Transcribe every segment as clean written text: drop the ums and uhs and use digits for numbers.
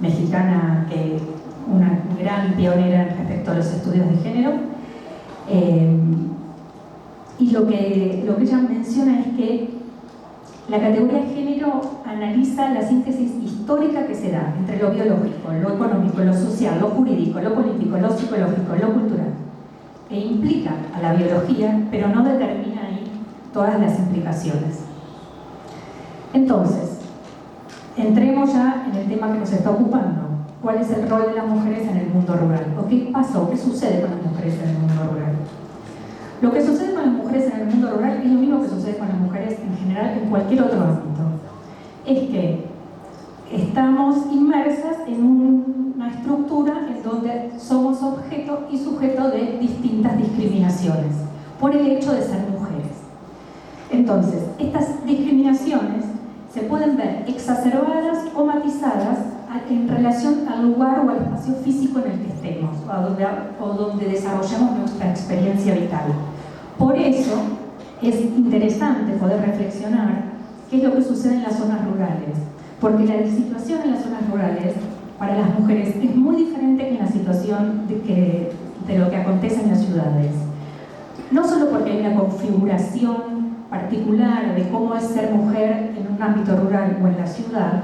mexicana, una gran pionera respecto a los estudios de género. Y lo que ella menciona es que la categoría de género analiza la síntesis histórica que se da entre lo biológico, lo económico, lo social, lo jurídico, lo político, lo psicológico, lo cultural, e implica a la biología, pero no determina ahí todas las implicaciones. Entonces, entremos ya en el tema que nos está ocupando. ¿Cuál es el rol de las mujeres en el mundo rural? ¿O qué pasó? ¿Qué sucede con las mujeres en el mundo rural? Lo que sucede con las mujeres en el mundo rural es lo mismo que sucede con las mujeres en general en cualquier otro ámbito. Es que estamos inmersas en una estructura en donde somos objeto y sujeto de distintas discriminaciones por el hecho de ser mujeres. Entonces, estas discriminaciones se pueden ver exacerbadas o matizadas en relación al lugar o al espacio físico en el que estemos o donde desarrollamos nuestra experiencia vital. Por eso es interesante poder reflexionar qué es lo que sucede en las zonas rurales, porque la situación en las zonas rurales para las mujeres es muy diferente que en la situación de lo que acontece en las ciudades. No solo porque hay una configuración particular de cómo es ser mujer en un ámbito rural o en la ciudad,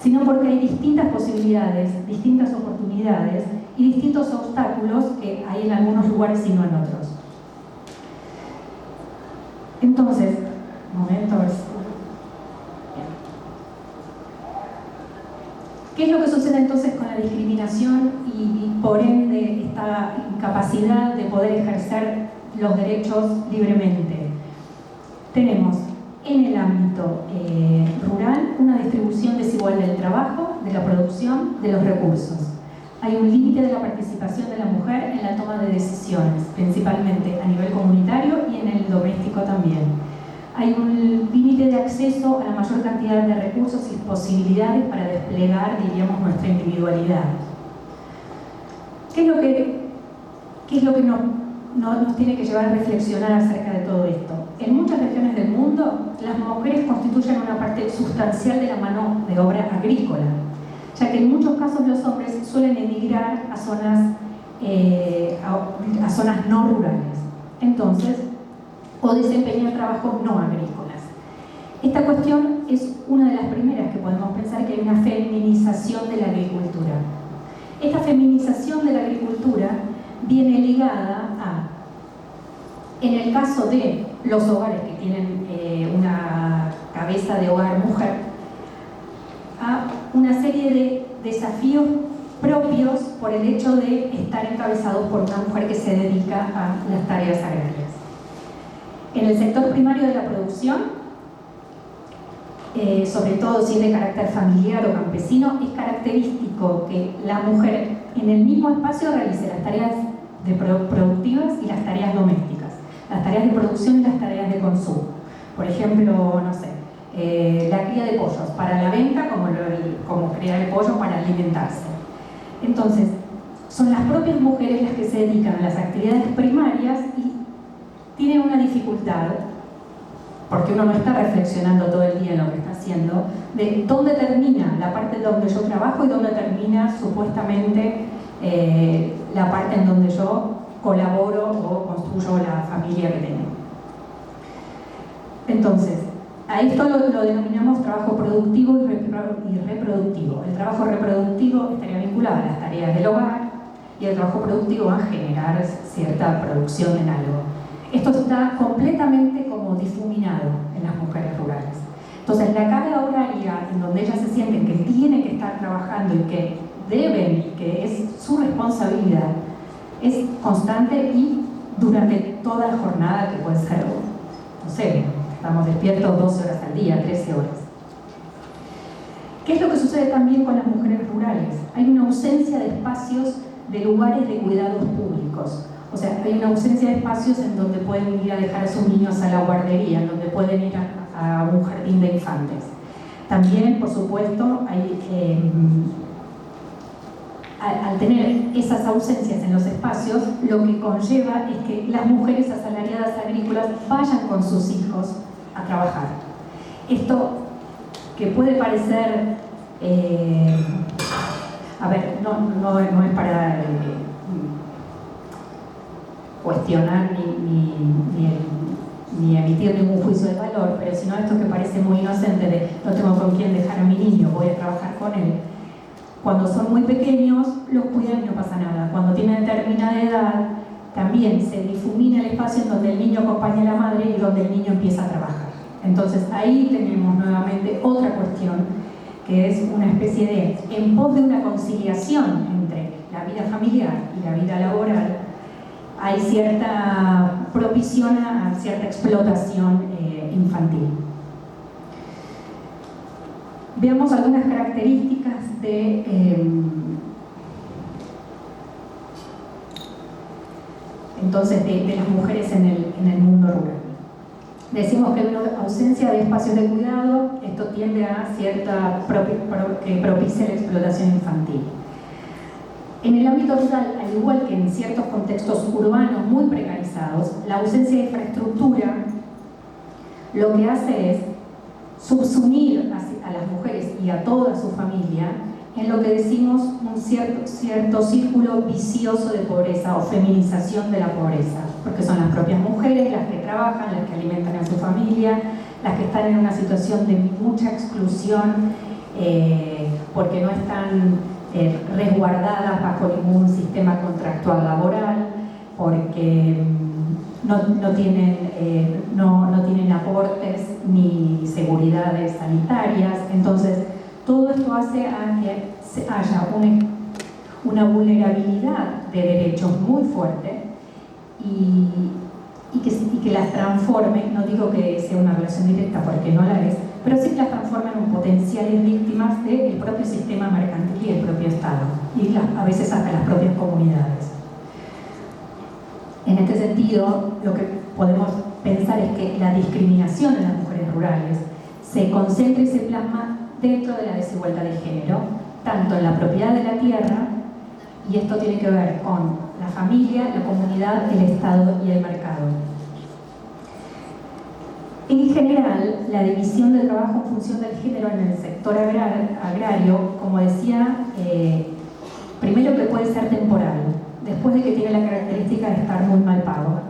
sino porque hay distintas posibilidades, distintas oportunidades y distintos obstáculos que hay en algunos lugares y no en otros. Entonces, ¿qué es lo que sucede entonces con la discriminación y por ende esta incapacidad de poder ejercer los derechos libremente? Tenemos en el ámbito rural una distribución desigual del trabajo, de la producción, de los recursos. Hay un límite de la participación de la mujer en la toma de decisiones, principalmente a nivel comunitario y en el doméstico también. Hay un límite de acceso a la mayor cantidad de recursos y posibilidades para desplegar, diríamos, nuestra individualidad. ¿Qué es lo que nos tiene que llevar a reflexionar acerca de todo esto? En muchas regiones del mundo, las mujeres constituyen una parte sustancial de la mano de obra agrícola, ya que en muchos casos los hombres suelen emigrar a zonas no rurales, entonces, o desempeñan trabajos no agrícolas. Esta cuestión es una de las primeras que podemos pensar que hay una feminización de la agricultura. Esta feminización de la agricultura viene ligada a, en el caso de los hogares que tienen una cabeza de hogar mujer, a una serie de desafíos propios por el hecho de estar encabezados por una mujer que se dedica a las tareas agrarias. En el sector primario de la producción, sobre todo si es de carácter familiar o campesino, es característico que la mujer en el mismo espacio realice las tareas productivas y las tareas domésticas, las tareas de producción y las tareas de consumo. Por ejemplo, no sé, la cría de pollos para la venta como criar el pollo para alimentarse. Entonces, son las propias mujeres las que se dedican a las actividades primarias y tienen una dificultad, porque uno no está reflexionando todo el día en lo que está haciendo, de dónde termina la parte donde yo trabajo y dónde termina supuestamente la parte en donde yo colaboro o construyo la familia que tengo. Entonces, a esto lo denominamos trabajo productivo y reproductivo. El trabajo reproductivo estaría vinculado a las tareas del hogar y el trabajo productivo a generar cierta producción en algo. Esto está completamente como difuminado en las mujeres rurales. Entonces, la carga horaria en donde ellas se sienten que tienen que estar trabajando y que deben y que es su responsabilidad es constante y durante toda la jornada, que puede ser, no sé, estamos despiertos 12 horas al día, 13 horas. ¿Qué es lo que sucede también con las mujeres rurales? Hay una ausencia de espacios, de lugares de cuidados públicos. O sea, hay una ausencia de espacios en donde pueden ir a dejar a sus niños a la guardería, en donde pueden ir a un jardín de infantes. También, por supuesto, al tener esas ausencias en los espacios, lo que conlleva es que las mujeres asalariadas agrícolas vayan con sus hijos a trabajar. Esto que puede parecer no es para cuestionar ni emitir ningún juicio de valor, pero sino esto que parece muy inocente de no tengo con quién dejar a mi niño, voy a trabajar con él. Cuando son muy pequeños, los cuidan y no pasa nada. Cuando tienen determinada edad, también se difumina el espacio en donde el niño acompaña a la madre y donde el niño empieza a trabajar. Entonces ahí tenemos nuevamente otra cuestión, que es una especie de, en pos de una conciliación entre la vida familiar y la vida laboral, hay cierta propiciona a cierta explotación infantil. Veamos algunas características de entonces de las mujeres en el mundo rural. Decimos que hay una ausencia de espacios de cuidado, esto tiende a cierta que propicia la explotación infantil. En el ámbito rural, al igual que en ciertos contextos urbanos muy precarizados, la ausencia de infraestructura lo que hace es subsumir a las mujeres y a toda su familia en lo que decimos un cierto círculo vicioso de pobreza o feminización de la pobreza, porque son las propias mujeres las que trabajan, las que alimentan a su familia, las que están en una situación de mucha exclusión porque no están resguardadas bajo ningún sistema contractual laboral, porque no tienen aportes ni seguridades sanitarias. Entonces, todo esto hace a que haya una vulnerabilidad de derechos muy fuerte y que las transforme, no digo que sea una relación directa porque no la es, pero sí que las transforman en potenciales víctimas del propio sistema mercantil y el propio Estado, y a veces hasta las propias comunidades. En este sentido, lo que podemos pensar es que la discriminación en las mujeres rurales se concentra y se plasma dentro de la desigualdad de género, tanto en la propiedad de la tierra, y esto tiene que ver con la familia, la comunidad, el Estado y el mercado. En general, la división del trabajo en función del género en el sector agrario, como decía, primero que puede ser temporal, después de que tiene la característica de estar muy mal pago.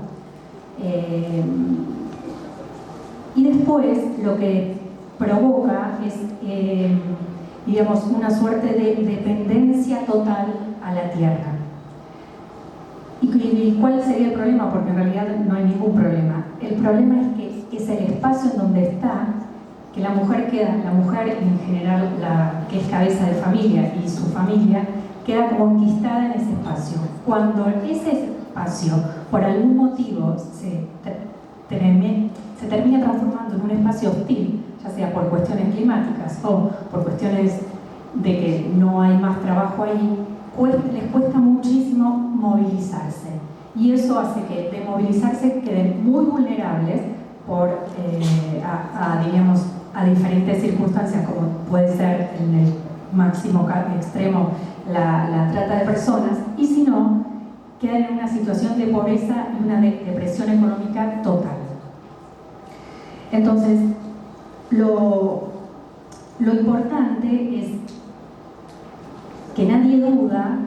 Y después lo que provoca es, digamos, una suerte de dependencia total a la tierra. ¿Y cuál sería el problema? Porque en realidad no hay ningún problema. El problema es que es el espacio en donde está, que la mujer en general, que es cabeza de familia y su familia, queda conquistada en ese espacio. Cuando ese espacio, por algún motivo, se termina transformando en un espacio hostil, ya sea por cuestiones climáticas o por cuestiones de que no hay más trabajo ahí, les cuesta muchísimo movilizarse. Y eso hace que de movilizarse queden muy vulnerables a diferentes circunstancias, como puede ser en el máximo extremo la trata de personas, y si no, quedan en una situación de pobreza y una depresión económica total. Entonces, lo importante es que nadie duda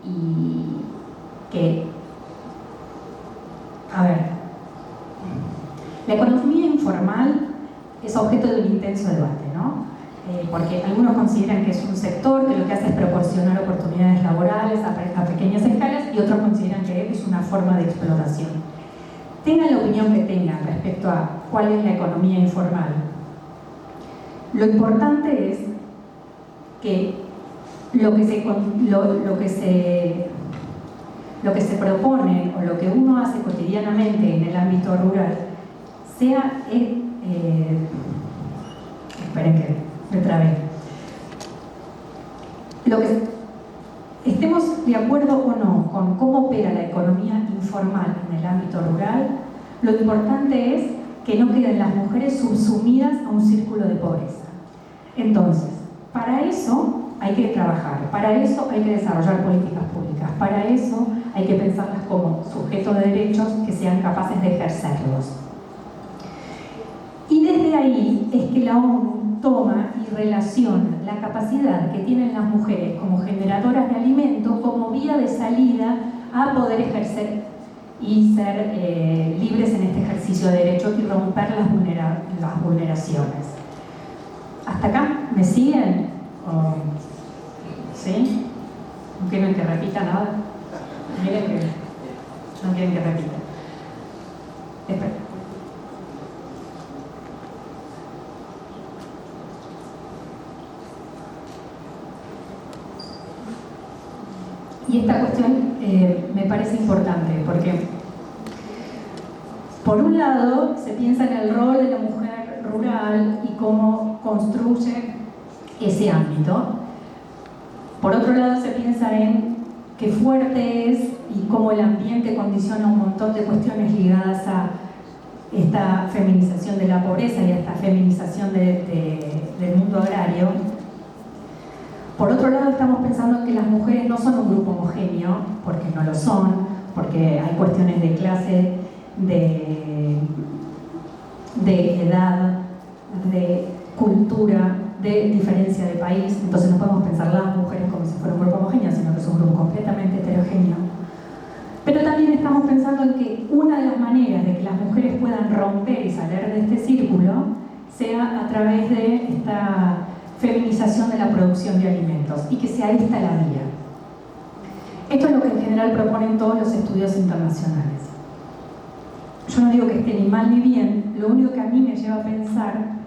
y que, la economía informal es objeto de un intenso debate, ¿no? Porque algunos consideran que es un sector que lo que hace es proporcionar oportunidades laborales a pequeñas escalas, y otros consideran que es una forma de explotación. Tengan la opinión que tengan respecto a cuál es la economía informal. Lo importante es que lo que se propone o lo que uno hace cotidianamente en el ámbito rural sea esperen que me trabé. Lo que estemos de acuerdo o no con cómo opera la economía informal en el ámbito rural, lo importante es que no queden las mujeres subsumidas a un círculo de pobreza. Entonces, para eso hay que trabajar, para eso hay que desarrollar políticas públicas, para eso hay que pensarlas como sujetos de derechos que sean capaces de ejercerlos. Y desde ahí es que la ONU toma y relaciona la capacidad que tienen las mujeres como operadoras de alimentos como vía de salida a poder ejercer y ser libres en este ejercicio de derechos y romper las vulneraciones. ¿Hasta acá? ¿Me siguen? ¿Sí? ¿No quieren que repita nada? Miren que no quieren que repita. Espera. Y esta cuestión me parece importante porque, por un lado, se piensa en el rol de la mujer rural y cómo construye ese ámbito. Por otro lado, se piensa en qué fuerte es y cómo el ambiente condiciona un montón de cuestiones ligadas a esta feminización de la pobreza y a esta feminización del mundo agrario. Por otro lado, estamos pensando en que las mujeres no son un grupo homogéneo, porque no lo son, porque hay cuestiones de clase, de edad, de cultura, de diferencia de país. Entonces no podemos pensar las mujeres como si fuera un grupo homogéneo, sino que es un grupo completamente heterogéneo. Pero también estamos pensando en que una de las maneras de que las mujeres puedan romper y salir de este círculo sea a través de esta feminización de la producción de alimentos y que sea esta la vía. Esto es lo que en general proponen todos los estudios internacionales. Yo no digo que esté ni mal ni bien, lo único que a mí me lleva a pensar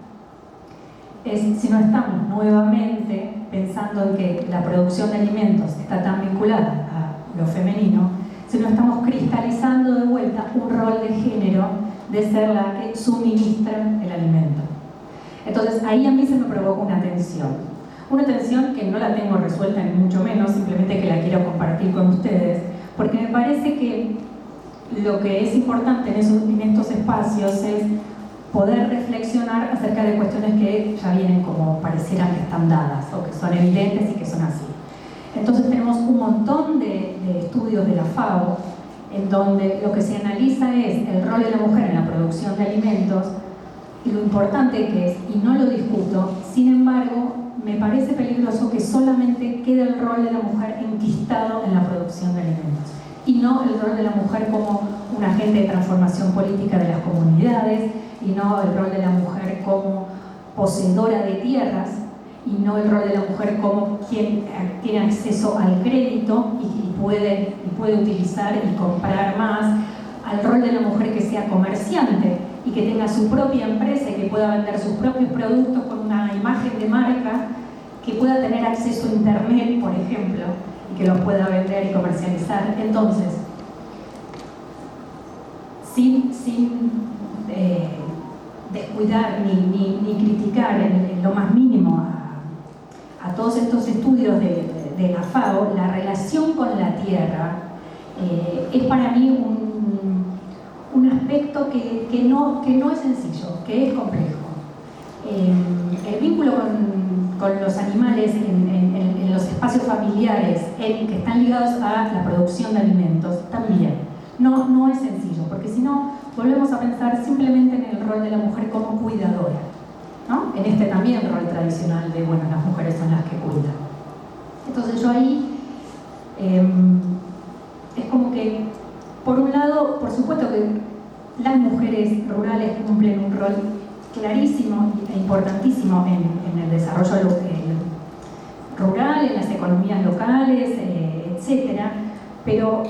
es si no estamos nuevamente pensando en que la producción de alimentos está tan vinculada a lo femenino, si no estamos cristalizando de vuelta un rol de género de ser la que suministra el alimento. Entonces ahí a mí se me provoca una tensión que no la tengo resuelta ni mucho menos, simplemente que la quiero compartir con ustedes, porque me parece que lo que es importante en estos espacios es poder reflexionar acerca de cuestiones que ya vienen como parecieran que están dadas o que son evidentes y que son así. Entonces tenemos un montón de estudios de la FAO en donde lo que se analiza es el rol de la mujer en la producción de alimentos y lo importante que es, y no lo discuto, sin embargo, me parece peligroso que solamente quede el rol de la mujer enquistado en la producción de alimentos y no el rol de la mujer como un agente de transformación política de las comunidades y no el rol de la mujer como poseedora de tierras y no el rol de la mujer como quien tiene acceso al crédito y puede utilizar y comprar más, al rol de la mujer que sea comerciante y que tenga su propia empresa y que pueda vender sus propios productos con una imagen de marca, que pueda tener acceso a internet, por ejemplo, y que los pueda vender y comercializar. Entonces, sin descuidar ni criticar en lo más mínimo a todos estos estudios de la FAO, la relación con la tierra es para mí un aspecto que no es sencillo, que es complejo. El vínculo con los animales en los espacios familiares que están ligados a la producción de alimentos también no es sencillo, porque si no volvemos a pensar simplemente en el rol de la mujer como cuidadora, ¿no? En este también rol tradicional de, bueno, las mujeres son las que cuidan. Entonces yo ahí es como que, por un lado, por supuesto que las mujeres rurales cumplen un rol clarísimo e importantísimo en el desarrollo rural, en las economías locales, etcétera, pero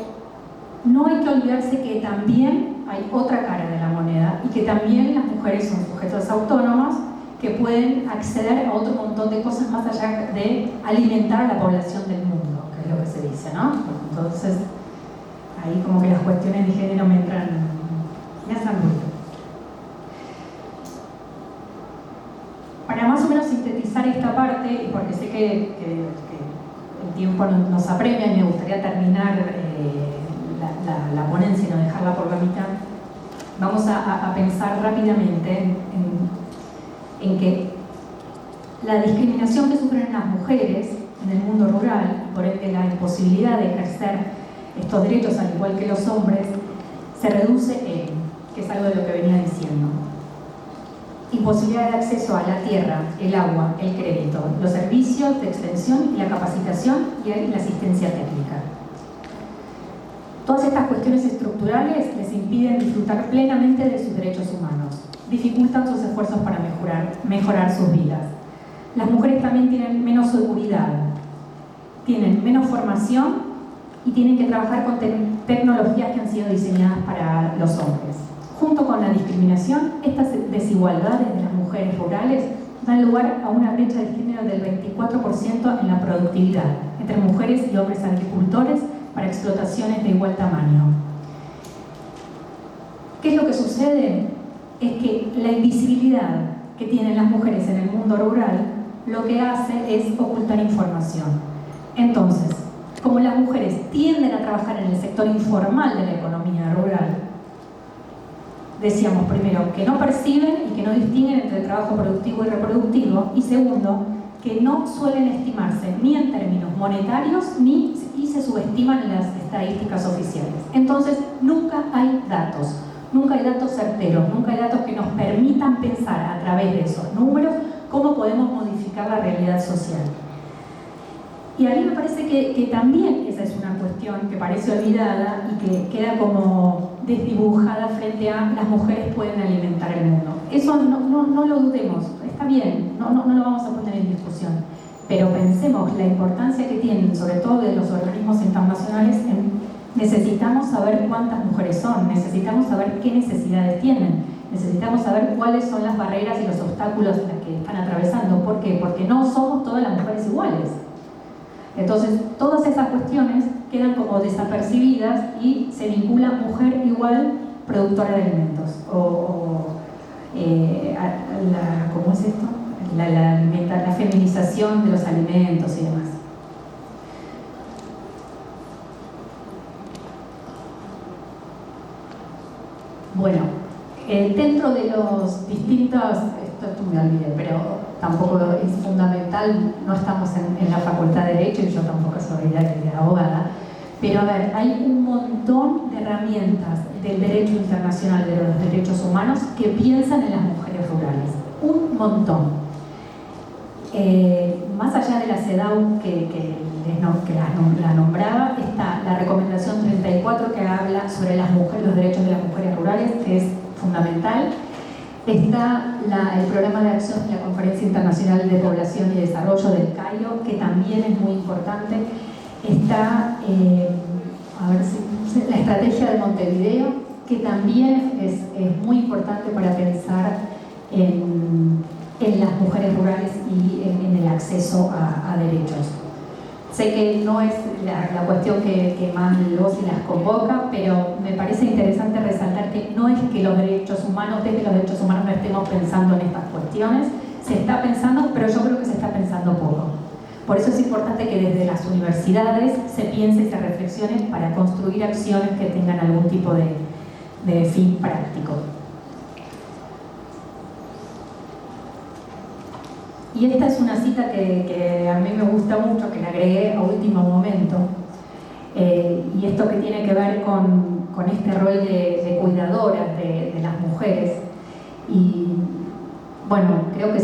no hay que olvidarse que también hay otra cara de la moneda y que también las mujeres son sujetos autónomos que pueden acceder a otro montón de cosas más allá de alimentar a la población del mundo, que es lo que se dice, ¿no? Entonces, ahí como que las cuestiones de género me hacen ruido. Para más o menos sintetizar esta parte, y porque sé que el tiempo nos apremia y me gustaría terminar la ponencia y no dejarla por la mitad, vamos a pensar rápidamente en que la discriminación que sufren las mujeres en el mundo rural, y por ende la imposibilidad de ejercer estos derechos al igual que los hombres, se reduce en, que es algo de lo que venía diciendo. Y imposibilidad de acceso a la tierra, el agua, el crédito, los servicios de extensión y la capacitación y la asistencia técnica. Todas estas cuestiones estructurales les impiden disfrutar plenamente de sus derechos humanos, dificultan sus esfuerzos para mejorar sus vidas. Las mujeres también tienen menos seguridad, tienen menos formación y tienen que trabajar con tecnologías que han sido diseñadas para los hombres. Junto con la discriminación, estas desigualdades de las mujeres rurales dan lugar a una brecha de género del 24% en la productividad entre mujeres y hombres agricultores para explotaciones de igual tamaño. ¿Qué es lo que sucede? Es que la invisibilidad que tienen las mujeres en el mundo rural lo que hace es ocultar información. Entonces, como las mujeres tienden a trabajar en el sector informal de la economía rural, decíamos primero que no perciben y que no distinguen entre el trabajo productivo y reproductivo, y segundo, que no suelen estimarse ni en términos monetarios y se subestiman en las estadísticas oficiales. Entonces, nunca hay datos certeros, nunca hay datos que nos permitan pensar a través de esos números cómo podemos modificar la realidad social. Y a mí me parece que también esa es una cuestión que parece olvidada y que queda como desdibujada frente a las mujeres pueden alimentar el mundo. Eso no lo dudemos, está bien, no lo vamos a poner en discusión, pero pensemos la importancia que tienen, sobre todo de los organismos internacionales, necesitamos saber cuántas mujeres son, necesitamos saber qué necesidades tienen, necesitamos saber cuáles son las barreras y los obstáculos en las que están atravesando. ¿Por qué? Porque no somos todas las mujeres iguales. Entonces, todas esas cuestiones quedan como desapercibidas y se vincula mujer igual productora de alimentos. ¿Cómo es esto? La feminización de los alimentos y demás. Bueno, dentro de los distintos, esto me olvidé, pero tampoco es fundamental, no estamos en la Facultad de Derecho y yo tampoco soy de abogada, pero a ver, hay un montón de herramientas del derecho internacional de los derechos humanos que piensan en las mujeres rurales, un montón. Más allá de la CEDAW que la nombraba, está la recomendación 34 que habla sobre los derechos de las mujeres rurales, que es fundamental. Está el programa de acción de la Conferencia Internacional de Población y Desarrollo del Cairo, que también es muy importante. Está la estrategia de Montevideo, que también es muy importante para pensar en las mujeres rurales y en el acceso a derechos. Sé que no es la cuestión que más los y las convoca, pero me parece interesante resaltar que no es que los derechos humanos, desde los derechos humanos no estemos pensando en estas cuestiones, se está pensando, pero yo creo que se está pensando poco. Por eso es importante que desde las universidades se piense y se reflexione para construir acciones que tengan algún tipo de fin práctico. Y esta es una cita que a mí me gusta mucho, que la agregué a último momento, y esto que tiene que ver con este rol de cuidadoras de las mujeres. Y bueno, creo que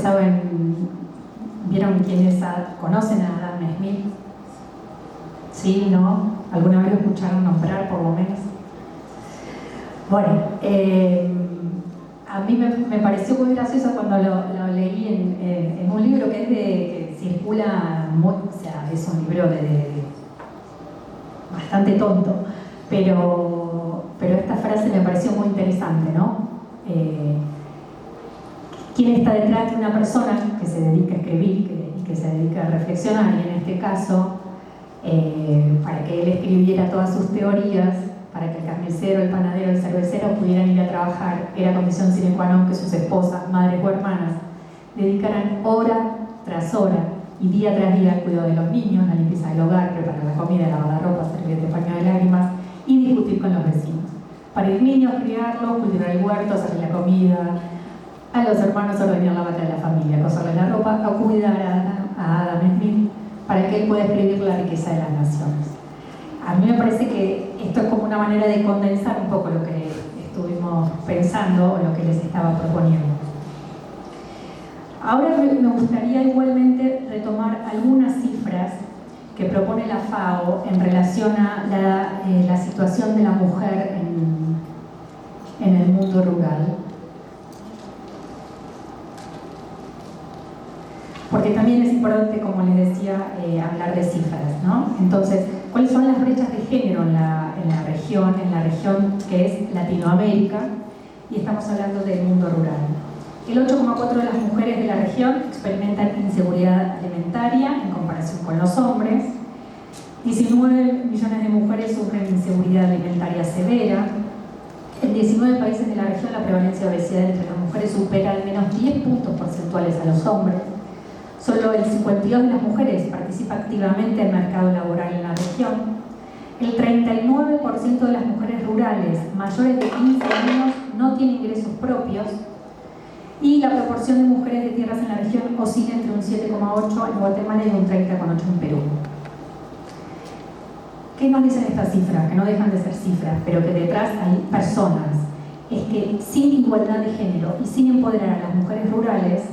¿vieron quién es? ¿Conocen a Adam Smith? ¿Sí? ¿No? ¿Alguna vez lo escucharon nombrar por lo menos? Bueno, a mí me pareció muy gracioso cuando lo leí en un libro que circula, es un libro bastante tonto, pero esta frase me pareció muy interesante, ¿no? ¿Quién está detrás de una persona que se dedica a escribir y que se dedica a reflexionar? Y en este caso, para que él escribiera todas sus teorías, para que el carnicero, el panadero, el cervecero pudieran ir a trabajar, era condición sine qua non que sus esposas, madres o hermanas dedicaran hora tras hora y día tras día al cuidado de los niños, la limpieza del hogar, preparar la comida, lavar la ropa, servir de paño de lágrimas y discutir con los vecinos. Para el niño, criarlo, cultivar el huerto, hacerle la comida, a los hermanos ordenar la vaca de la familia, coserle la ropa, o cuidar a Adam Smith para que él pueda escribir La riqueza de las naciones. A mí me parece que esto es como una manera de condensar un poco lo que estuvimos pensando o lo que les estaba proponiendo. Ahora me gustaría igualmente retomar algunas cifras que propone la FAO en relación a la situación de la mujer en el mundo rural. Porque también es importante, como les decía, hablar de cifras, ¿no? Entonces, ¿cuáles son las brechas de género en la región que es Latinoamérica? Y estamos hablando del mundo rural. El 8,4% de las mujeres de la región experimentan inseguridad alimentaria en comparación con los hombres. 19 millones de mujeres sufren inseguridad alimentaria severa. En 19 países de la región la prevalencia de obesidad entre las mujeres supera al menos 10 puntos porcentuales a los hombres. Solo el 52% de las mujeres participa activamente en el mercado laboral en la región. El 39% de las mujeres rurales mayores de 15 años no tienen ingresos propios. Y la proporción de mujeres de tierras en la región oscila entre un 7,8% en Guatemala y un 30,8% en Perú. ¿Qué nos dicen estas cifras? Que no dejan de ser cifras, pero que detrás hay personas. Es que sin igualdad de género y sin empoderar a las mujeres rurales,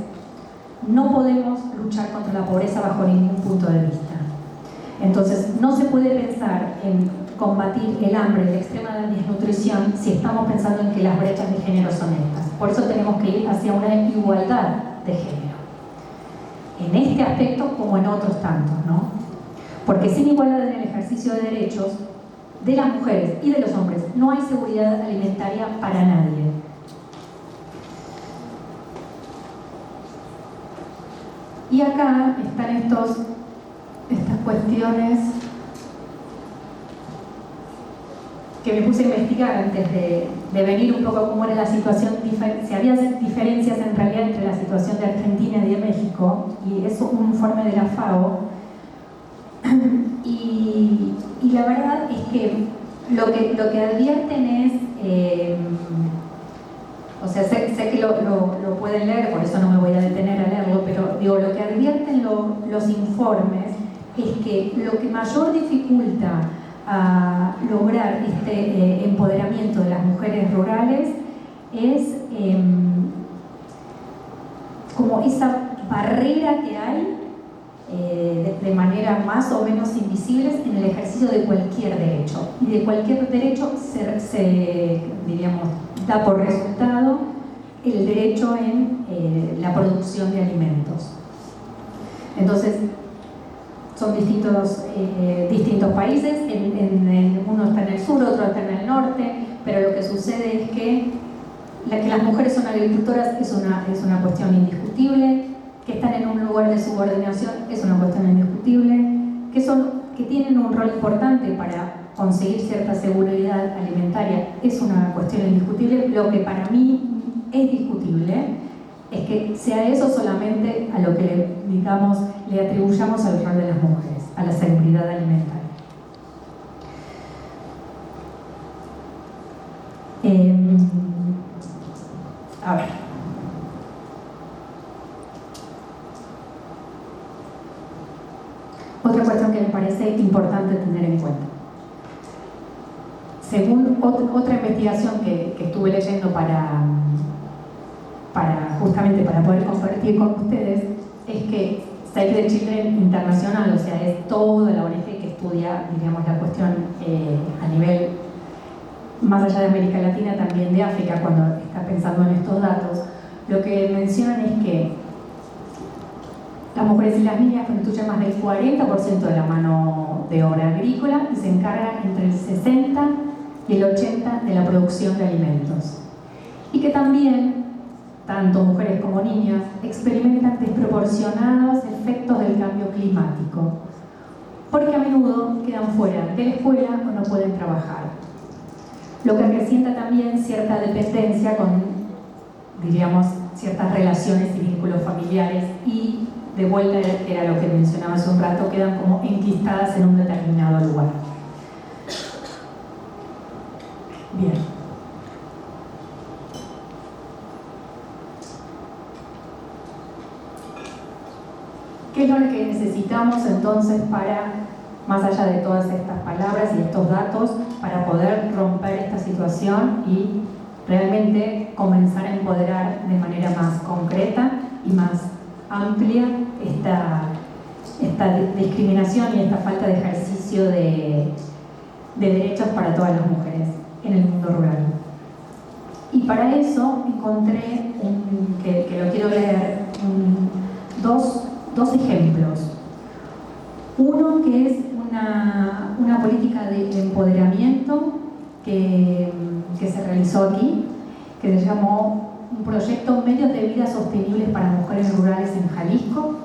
no podemos luchar contra la pobreza bajo ningún punto de vista. Entonces, no se puede pensar en combatir el hambre y la extrema desnutrición si estamos pensando en que las brechas de género son estas. Por eso tenemos que ir hacia una igualdad de género. En este aspecto como en otros tantos, ¿no? Porque sin igualdad en el ejercicio de derechos de las mujeres y de los hombres no hay seguridad alimentaria para nadie. Y acá están estas cuestiones que me puse a investigar antes de venir un poco cómo era la situación, si había diferencias en realidad entre la situación de Argentina y de México, y es un informe de la FAO, y la verdad es que lo que advierten es, o sea, sé que lo pueden leer, por eso no me voy a detener a leerlo, pero digo, lo que advierten los informes es que lo que mayor dificulta a lograr este empoderamiento de las mujeres rurales es como esa barrera que hay de manera más o menos invisibles en el ejercicio de cualquier derecho. Y de cualquier derecho diríamos, da por resultado el derecho en la producción de alimentos. Entonces, son distintos países, uno está en el sur, otro está en el norte, pero lo que sucede es que las mujeres son agricultoras es una cuestión indiscutible, que están en un lugar de subordinación es una cuestión indiscutible, que tienen un rol importante para conseguir cierta seguridad alimentaria es una cuestión indiscutible. Lo que para mí es discutible es que sea eso solamente a lo que le atribuyamos al rol de las mujeres, a la seguridad alimentaria. A ver. Otra cuestión que me parece importante tener en cuenta. Según otra investigación que estuve leyendo justamente para poder compartir con ustedes, es que Save the Children Internacional, o sea, es toda la ONG que estudia, digamos, la cuestión a nivel más allá de América Latina, también de África, cuando está pensando en estos datos, lo que mencionan es que las mujeres y las niñas constituyen más del 40% de la mano de obra agrícola y se encargan entre el 60 y el 80% de la producción de alimentos. Y que también, tanto mujeres como niñas, experimentan desproporcionados efectos del cambio climático, porque a menudo quedan fuera de la escuela o no pueden trabajar. Lo que acrecienta también cierta dependencia con, diríamos, ciertas relaciones y vínculos familiares y, de vuelta, era lo que mencionaba hace un rato, quedan como enquistadas en un determinado lugar. Bien. ¿Qué es lo que necesitamos entonces para, más allá de todas estas palabras y estos datos, para poder romper esta situación y realmente comenzar a empoderar de manera más concreta y más amplia esta discriminación y esta falta de ejercicio de derechos para todas las mujeres en el mundo rural. Y para eso encontré, que lo quiero leer, dos ejemplos. Uno que es una política de empoderamiento que se realizó aquí, que se llamó un proyecto Medios de Vida Sostenibles para Mujeres Rurales en Jalisco,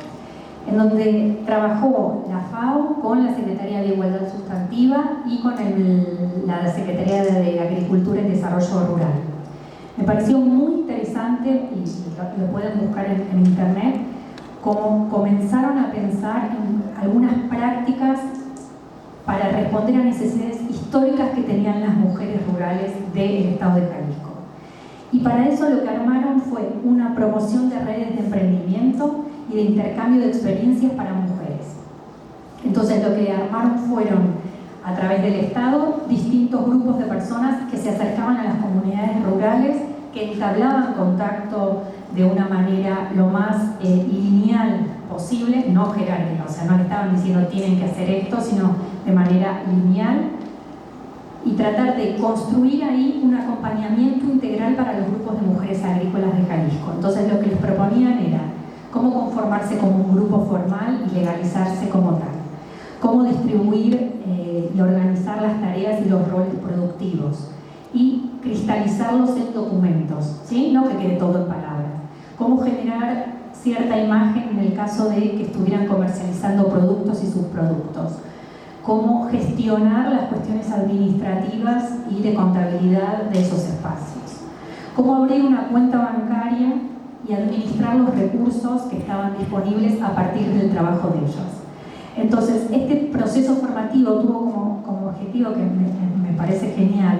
en donde trabajó la FAO con la Secretaría de Igualdad Sustantiva y con la Secretaría de Agricultura y Desarrollo Rural. Me pareció muy interesante, y lo pueden buscar en internet, cómo comenzaron a pensar en algunas prácticas para responder a necesidades históricas que tenían las mujeres rurales del estado de Jalisco. Y para eso lo que armaron fue una promoción de redes de emprendimiento y de intercambio de experiencias para mujeres. Entonces lo que armaron fueron, a través del Estado, distintos grupos de personas que se acercaban a las comunidades rurales, que entablaban contacto de una manera lo más lineal posible, no jerárquica, o sea, no le estaban diciendo tienen que hacer esto, sino de manera lineal, y tratar de construir ahí un acompañamiento integral para los grupos de mujeres agrícolas de Jalisco. Entonces lo que les proponían era cómo conformarse como un grupo formal y legalizarse como tal, cómo distribuir y organizar las tareas y los roles productivos y cristalizarlos en documentos, ¿sí? No que quede todo en palabras. Cómo generar cierta imagen en el caso de que estuvieran comercializando productos y subproductos. Cómo gestionar las cuestiones administrativas y de contabilidad de esos espacios. Cómo abrir una cuenta bancaria y administrar los recursos que estaban disponibles a partir del trabajo de ellos. Entonces, este proceso formativo tuvo como objetivo, que me parece genial,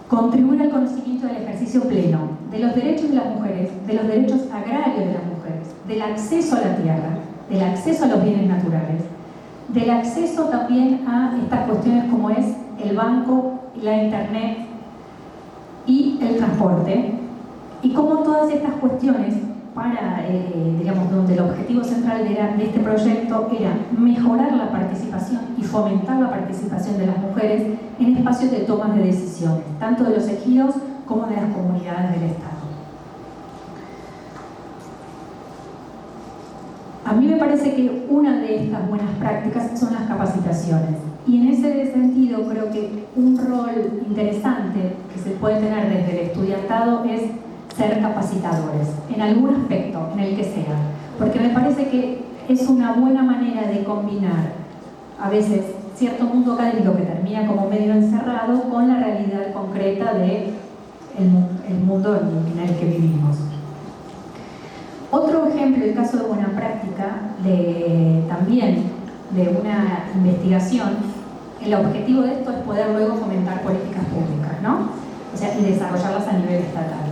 contribuir al conocimiento del ejercicio pleno de los derechos de las mujeres, de los derechos agrarios de las mujeres, del acceso a la tierra, del acceso a los bienes naturales, del acceso también a estas cuestiones como es el banco, la internet y el transporte, y cómo todas estas cuestiones digamos, donde el objetivo central de este proyecto era mejorar la participación y fomentar la participación de las mujeres en espacios de tomas de decisiones, tanto de los ejidos como de las comunidades del Estado. A mí me parece que una de estas buenas prácticas son las capacitaciones, y en ese sentido creo que un rol interesante que se puede tener desde el estudiantado es ser capacitadores, en algún aspecto, en el que sea, porque me parece que es una buena manera de combinar a veces cierto mundo académico que termina como medio encerrado con la realidad concreta del mundo en el que vivimos. Otro ejemplo, el caso de buena práctica, también de una investigación, el objetivo de esto es poder luego fomentar políticas públicas, ¿no? O sea, y desarrollarlas a nivel estatal.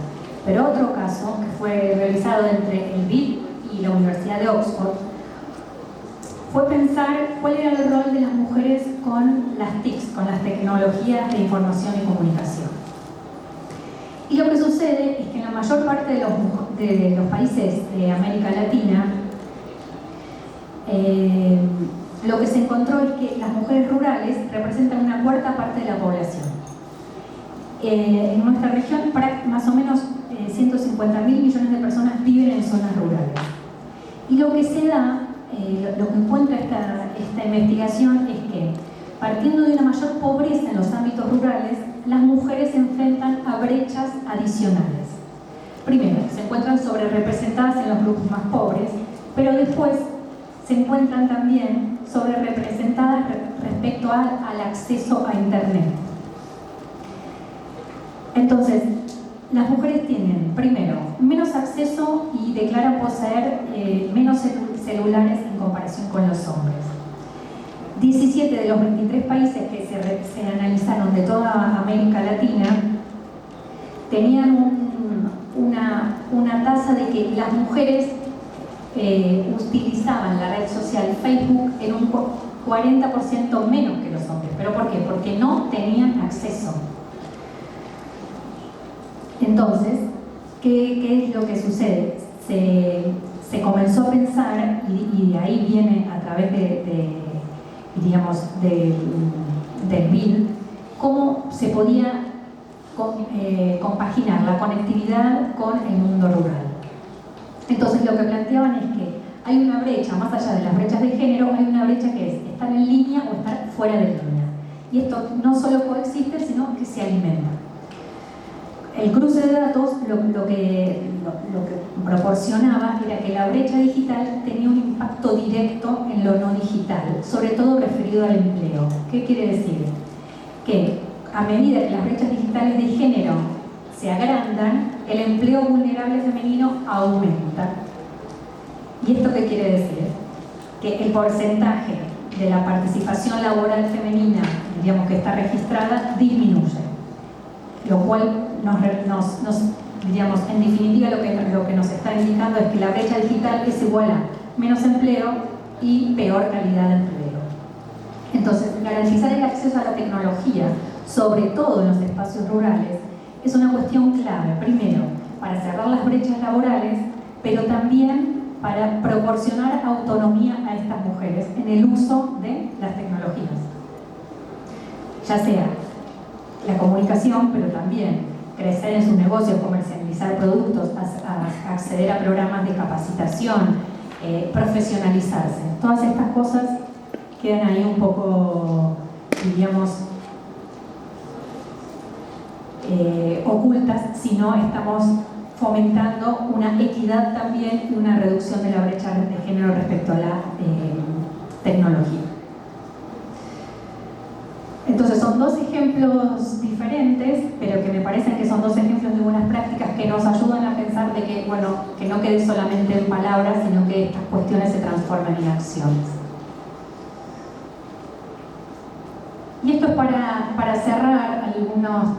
Pero otro caso, que fue realizado entre el BID y la Universidad de Oxford, fue pensar cuál era el rol de las mujeres con las TICs, con las tecnologías de información y comunicación. Y lo que sucede es que en la mayor parte de los países de América Latina, lo que se encontró es que las mujeres rurales representan una cuarta parte de la población. En nuestra región, más o menos 150.000 millones de personas viven en zonas rurales. Y lo que se da, lo que encuentra esta investigación es que, partiendo de una mayor pobreza en los ámbitos rurales, las mujeres se enfrentan a brechas adicionales. Primero, se encuentran sobrerepresentadas en los grupos más pobres, pero después se encuentran también sobrerepresentadas respecto al acceso a Internet. Entonces, las mujeres tienen, primero, menos acceso y declaran poseer menos celulares en comparación con los hombres. 17 de los 23 países que se analizaron de toda América Latina tenían una tasa de que las mujeres utilizaban la red social Facebook en un 40% menos que los hombres. ¿Pero por qué? Porque no tenían acceso. Entonces, ¿qué es lo que sucede? se comenzó a pensar, y de ahí viene a través digamos, del BID, cómo se podía compaginar la conectividad con el mundo rural. Entonces lo que planteaban es que hay una brecha, más allá de las brechas de género, hay una brecha que es estar en línea o estar fuera de línea. Y esto no solo coexiste, sino que se alimenta. El cruce de datos lo que proporcionaba era que la brecha digital tenía un impacto directo en lo no digital, sobre todo referido al empleo. ¿Qué quiere decir? Que a medida que las brechas digitales de género se agrandan, el empleo vulnerable femenino aumenta. ¿Y esto qué quiere decir? Que el porcentaje de la participación laboral femenina, digamos, que está registrada, disminuye. Lo cual digamos, en definitiva lo que nos está indicando es que la brecha digital es igual a menos empleo y peor calidad de empleo. Entonces, garantizar el acceso a la tecnología, sobre todo en los espacios rurales, es una cuestión clave, primero, para cerrar las brechas laborales, pero también para proporcionar autonomía a estas mujeres en el uso de las tecnologías. Ya sea la comunicación, pero también crecer en sus negocios, comercializar productos, acceder a programas de capacitación, profesionalizarse. Todas estas cosas quedan ahí un poco, diríamos, ocultas si no estamos fomentando una equidad también y una reducción de la brecha de género respecto a la tecnología. Entonces son dos ejemplos diferentes, pero que me parecen que son dos ejemplos de buenas prácticas que nos ayudan a pensar de que, bueno, que no quede solamente en palabras, sino que estas cuestiones se transformen en acciones. Y esto es para cerrar alguna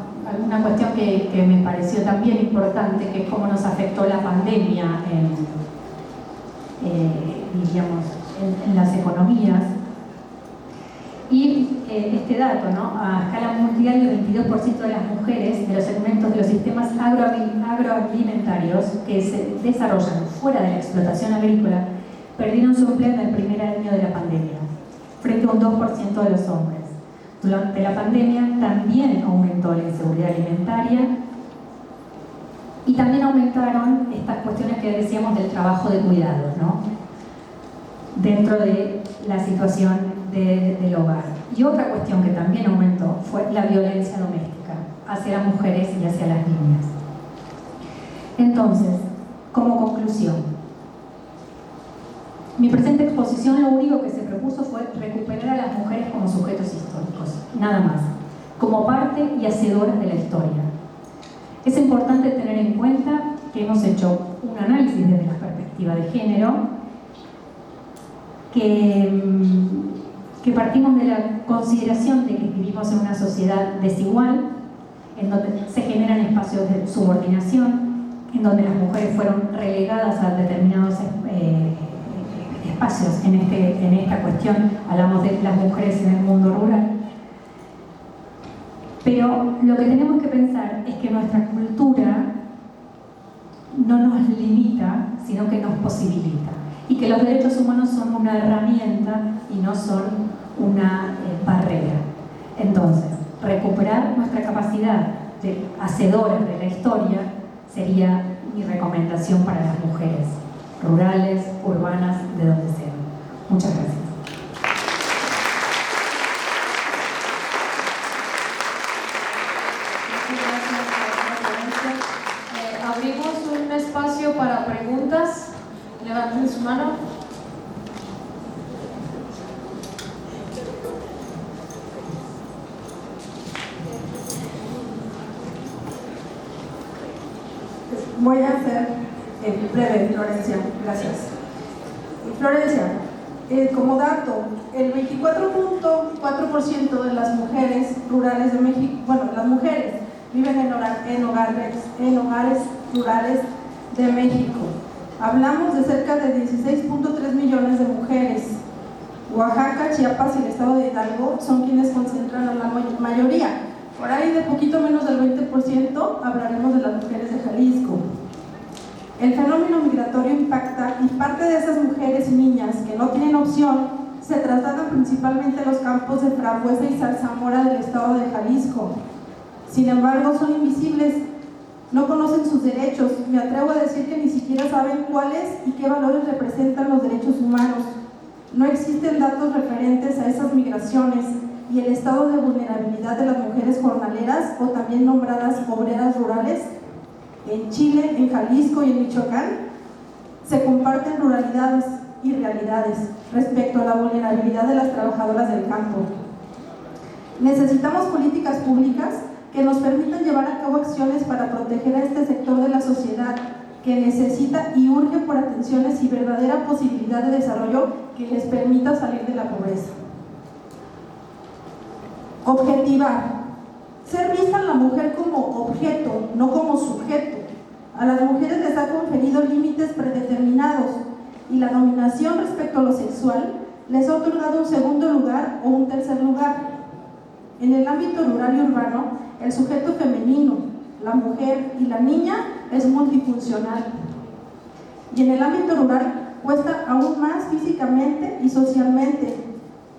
cuestión que me pareció también importante, que es cómo nos afectó la pandemia digamos, en las economías. Y este dato, ¿no? A escala mundial, el 22% de las mujeres de los segmentos de los sistemas agroalimentarios que se desarrollan fuera de la explotación agrícola perdieron su empleo en el primer año de la pandemia, frente a un 2% de los hombres. Durante la pandemia también aumentó la inseguridad alimentaria y también aumentaron estas cuestiones que decíamos del trabajo de cuidados, ¿no? Dentro de la situación del hogar. Y otra cuestión que también aumentó fue la violencia doméstica hacia las mujeres y hacia las niñas. Entonces, como conclusión, mi presente exposición lo único que se propuso fue recuperar a las mujeres como sujetos históricos, nada más, como parte y hacedoras de la historia. Es importante tener en cuenta que hemos hecho un análisis desde la perspectiva de género, que partimos de la consideración de que vivimos en una sociedad desigual, en donde se generan espacios de subordinación, en donde las mujeres fueron relegadas a determinados espacios. En esta cuestión hablamos de las mujeres en el mundo rural. Pero lo que tenemos que pensar es que nuestra cultura no nos limita, sino que nos posibilita. Y que los derechos humanos son una herramienta y no son una barrera. Entonces, recuperar nuestra capacidad de hacedoras de la historia sería mi recomendación para las mujeres rurales, urbanas, de donde sean. Muchas gracias. Abrimos un espacio para preguntas. Levanten su mano. Voy a ser breve, Florencia. Gracias. Florencia, como dato, el 24.4% de las mujeres rurales de México, las mujeres viven en hogares rurales de México. Hablamos de cerca de 16.3 millones de mujeres. Oaxaca, Chiapas y el estado de Hidalgo son quienes concentran a la mayoría. Por ahí de poquito menos del 20% hablaremos de las mujeres de Jalisco. El fenómeno migratorio impacta y parte de esas mujeres y niñas que no tienen opción se trasladan principalmente a los campos de frambuesa y zarzamora del estado de Jalisco. Sin embargo, son invisibles, no conocen sus derechos, me atrevo a decir que ni siquiera saben cuáles y qué valores representan los derechos humanos. No existen datos referentes a esas migraciones y el estado de vulnerabilidad de las mujeres jornaleras o también nombradas obreras rurales en Chile, en Jalisco y en Michoacán se comparten ruralidades y realidades respecto a la vulnerabilidad de las trabajadoras del campo. Necesitamos políticas públicas que nos permitan llevar a cabo acciones para proteger a este sector de la sociedad que necesita y urge por atenciones y verdadera posibilidad de desarrollo que les permita salir de la pobreza. Objetivar. Ser vista a la mujer como objeto, no como sujeto. A las mujeres les ha conferido límites predeterminados y la dominación respecto a lo sexual les ha otorgado un segundo lugar o un tercer lugar. En el ámbito rural y urbano, el sujeto femenino, la mujer y la niña es multifuncional. Y en el ámbito rural cuesta aún más físicamente y socialmente.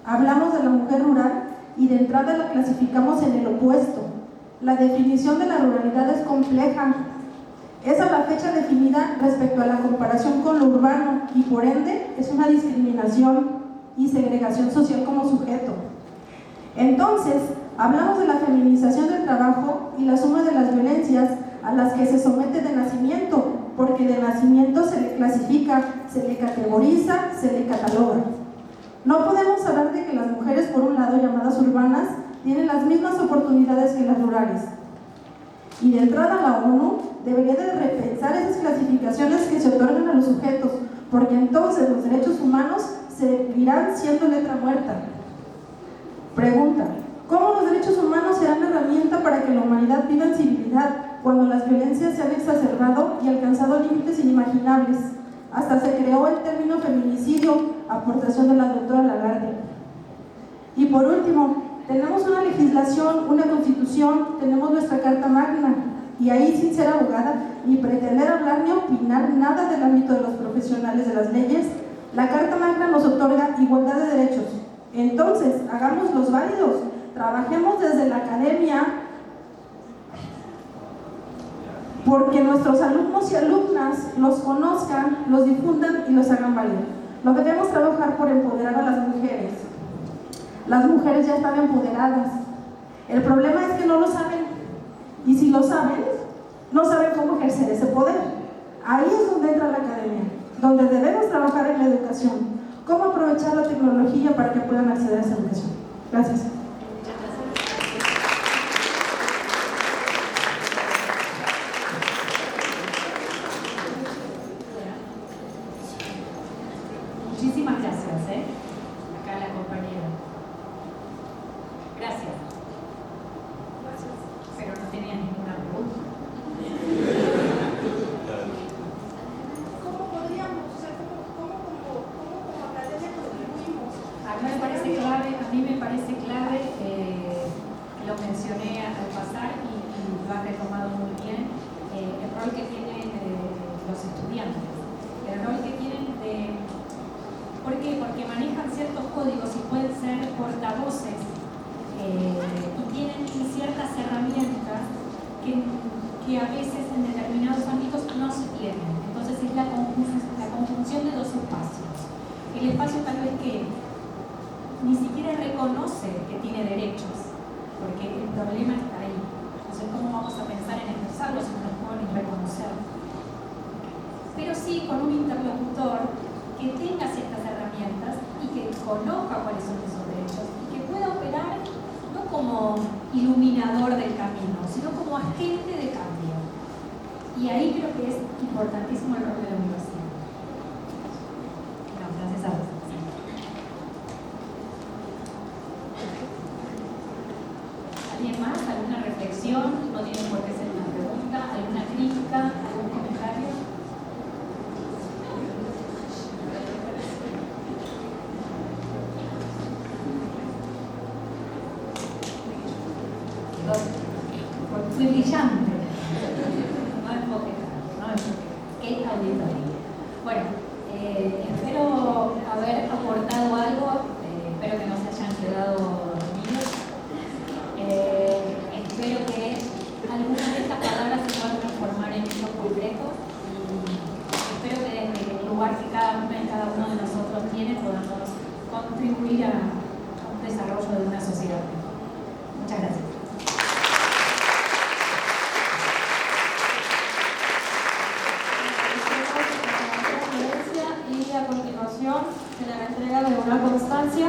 Hablamos de la mujer rural y de entrada la clasificamos en el opuesto. La definición de la ruralidad es compleja. Es a la fecha definida respecto a la comparación con lo urbano y por ende es una discriminación y segregación social como sujeto. Entonces, hablamos de la feminización del trabajo y la suma de las violencias a las que se somete de nacimiento, porque de nacimiento se le clasifica, se le categoriza, se le cataloga. No podemos hablar de que las mujeres, por un lado, llamadas urbanas, tienen las mismas oportunidades que las rurales. Y de entrada la ONU debería de repensar esas clasificaciones que se otorgan a los sujetos, porque entonces los derechos humanos seguirán siendo letra muerta. Pregunta: ¿cómo los derechos humanos serán herramienta para que la humanidad viva en civilidad cuando las violencias se han exacerbado y alcanzado límites inimaginables? Hasta se creó el término feminicidio, aportación de la doctora Lagarde. Y por último, tenemos una legislación, una constitución, tenemos nuestra Carta Magna, y ahí, sin ser abogada, ni pretender hablar ni opinar nada del ámbito de los profesionales de las leyes, la Carta Magna nos otorga igualdad de derechos. Entonces, hagámoslos válidos, trabajemos desde la academia, porque nuestros alumnos y alumnas los conozcan, los difundan y los hagan valer. No debemos trabajar por empoderar a las mujeres. Las mujeres ya están empoderadas. El problema es que no lo saben. Y si lo saben, no saben cómo ejercer ese poder. Ahí es donde entra la academia, donde debemos trabajar en la educación. Cómo aprovechar la tecnología para que puedan acceder a esa educación. Gracias. Muchísimas gracias, acá la compañera. Gracias. Pero no tenía ninguna pregunta. ¿Cómo podríamos, como academia contribuimos? A mí me parece clave, lo mencioné al pasar y lo ha retomado muy bien, el rol que tienen los estudiantes, el rol que tienen de... ¿Por qué? Porque manejan ciertos códigos y pueden ser portavoces y tienen ciertas herramientas que a veces en determinados ámbitos no se tienen. Entonces es la conjunción de dos espacios. El espacio tal vez que ni siquiera reconoce que tiene derechos, porque el problema está ahí. Entonces, ¿cómo vamos a pensar en ejercerlos si no los pueden reconocer? Pero sí con un interlocutor que tenga ciertas herramientas y que conozca cuáles son esos derechos y que pueda operar no como iluminador del camino, sino como agente de cambio. Y ahí creo que es importantísimo el rol de la universidad. No, gracias a vos. ¿Alguien más? ¿Alguna reflexión? No tiene por qué ser una pregunta. ¿Alguna crítica? ¿Algún comentario? Fue brillante. No enfoque, no enfoque. auditorio. Bueno, espero haber aportado algo, espero que no se hayan quedado dormidos. Espero que algunas de estas palabras se puedan transformar en hechos concretos y espero que desde el lugar que cada uno de nosotros tiene podamos contribuir a un desarrollo de una sociedad. Muchas gracias. Y a continuación se le hará entrega de una constancia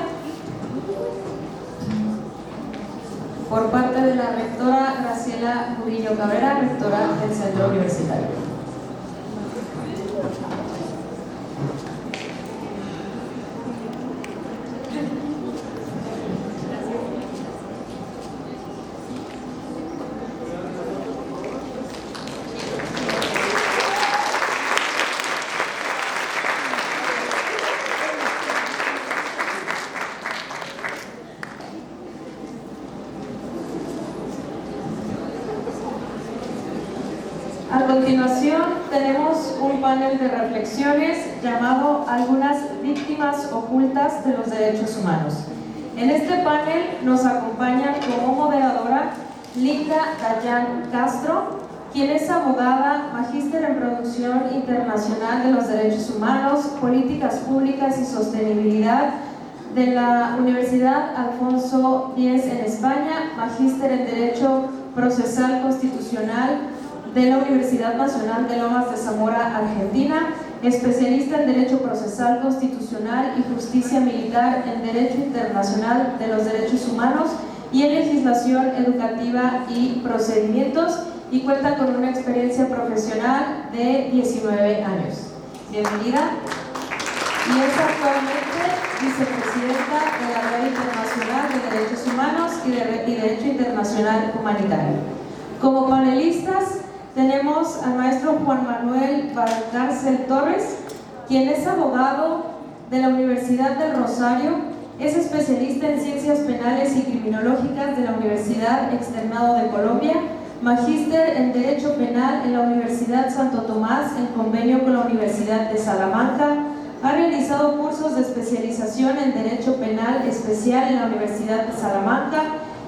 por parte de la rectora Graciela Murillo Cabrera, rectora del Centro Universitario. A continuación tenemos un panel de reflexiones llamado Algunas víctimas ocultas de los derechos humanos. En este panel nos acompaña como moderadora Linda Dayan Castro, quien es abogada, magíster en producción internacional de los derechos humanos, políticas públicas y sostenibilidad de la Universidad Alfonso X en España, magíster en Derecho Procesal Constitucional de la Universidad Nacional de Lomas de Zamora, Argentina, especialista en Derecho Procesal Constitucional y Justicia Militar en Derecho Internacional de los Derechos Humanos y en Legislación Educativa y Procedimientos, y cuenta con una experiencia profesional de 19 años. Bienvenida. Y es actualmente vicepresidenta de la Red Internacional de Derechos Humanos y Derecho Internacional Humanitario. Como panelistas tenemos al maestro Juan Manuel Valcárcel Torres, quien es abogado de la Universidad del Rosario, es especialista en Ciencias Penales y Criminológicas de la Universidad Externado de Colombia, magíster en Derecho Penal en la Universidad Santo Tomás en convenio con la Universidad de Salamanca, ha realizado cursos de especialización en Derecho Penal especial en la Universidad de Salamanca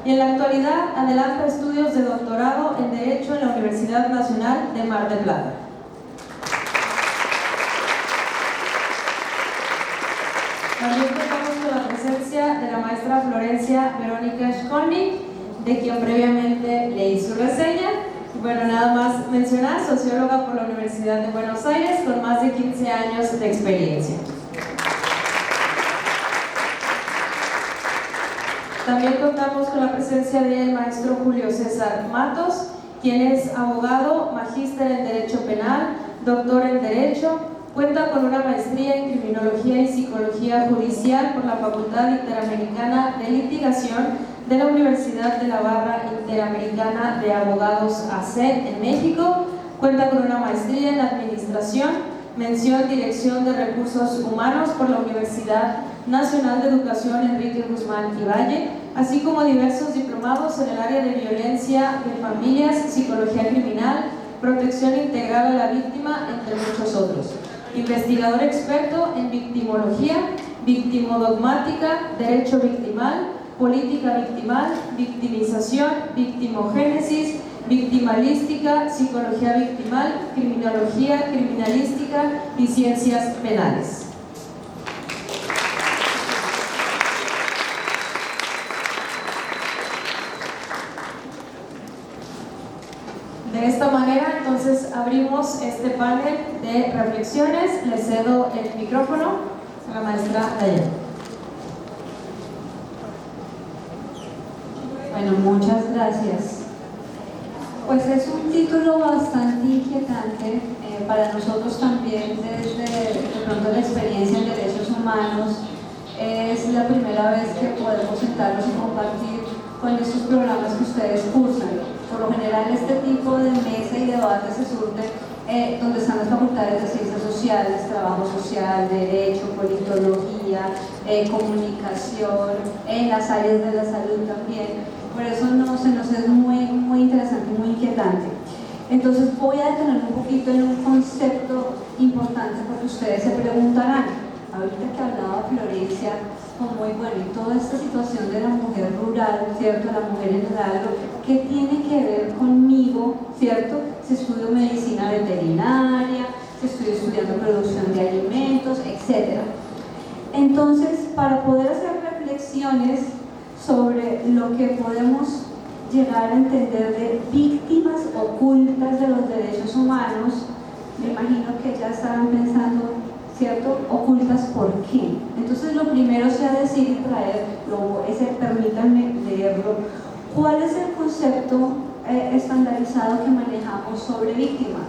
y en la actualidad adelanta estudios de doctorado en Derecho en la Universidad Nacional de Mar del Plata. También contamos con la presencia de la maestra Florencia Verónica Schkolnik, de quien previamente leí su reseña. Bueno, nada más mencionar, socióloga por la Universidad de Buenos Aires con más de 15 años de experiencia. También contamos con la presencia del maestro Julio César Matos, quien es abogado, magíster en Derecho Penal, doctor en Derecho, cuenta con una maestría en Criminología y Psicología Judicial por la Facultad Interamericana de Litigación de la Universidad de la Barra Interamericana de Abogados ACED en México, cuenta con una maestría en Administración, mención Dirección de Recursos Humanos por la Universidad Nacional de Educación Enrique Guzmán y Valle, así como diversos diplomados en el área de violencia de familias, psicología criminal, protección integral a la víctima, entre muchos otros. Investigador experto en victimología, victimodogmática, derecho victimal, política victimal, victimización, victimogénesis, victimalística, psicología victimal, criminología, criminalística y ciencias penales. De esta manera, entonces, abrimos este panel de reflexiones. Le cedo el micrófono a la maestra Dayan. Bueno, muchas gracias. Pues es un título bastante inquietante para nosotros también, desde de pronto la experiencia en derechos humanos. Es la primera vez que podemos sentarnos y compartir con estos programas que ustedes cursan. Por lo general, este tipo de mesa y debate se surte donde están las facultades de Ciencias Sociales, Trabajo Social, Derecho, Politología, Comunicación, en las áreas de la salud también. Por eso se nos es muy interesante y muy inquietante. Entonces voy a detenerme un poquito en un concepto importante porque ustedes se preguntarán, ahorita que hablaba Florencia, como muy bueno, y toda esta situación de la mujer rural, ¿cierto? La mujer en el agro, ¿qué tiene que ver conmigo, ¿cierto? Si estudio medicina veterinaria, si estoy estudiando producción de alimentos, etc. Entonces, para poder hacer reflexiones sobre lo que podemos llegar a entender de víctimas ocultas de los derechos humanos, me imagino que ya estarán pensando, ¿cierto? Ocultas, ¿por qué? Entonces lo primero sea decir y traer, permítanme leerlo, ¿cuál es el concepto estandarizado que manejamos sobre víctima?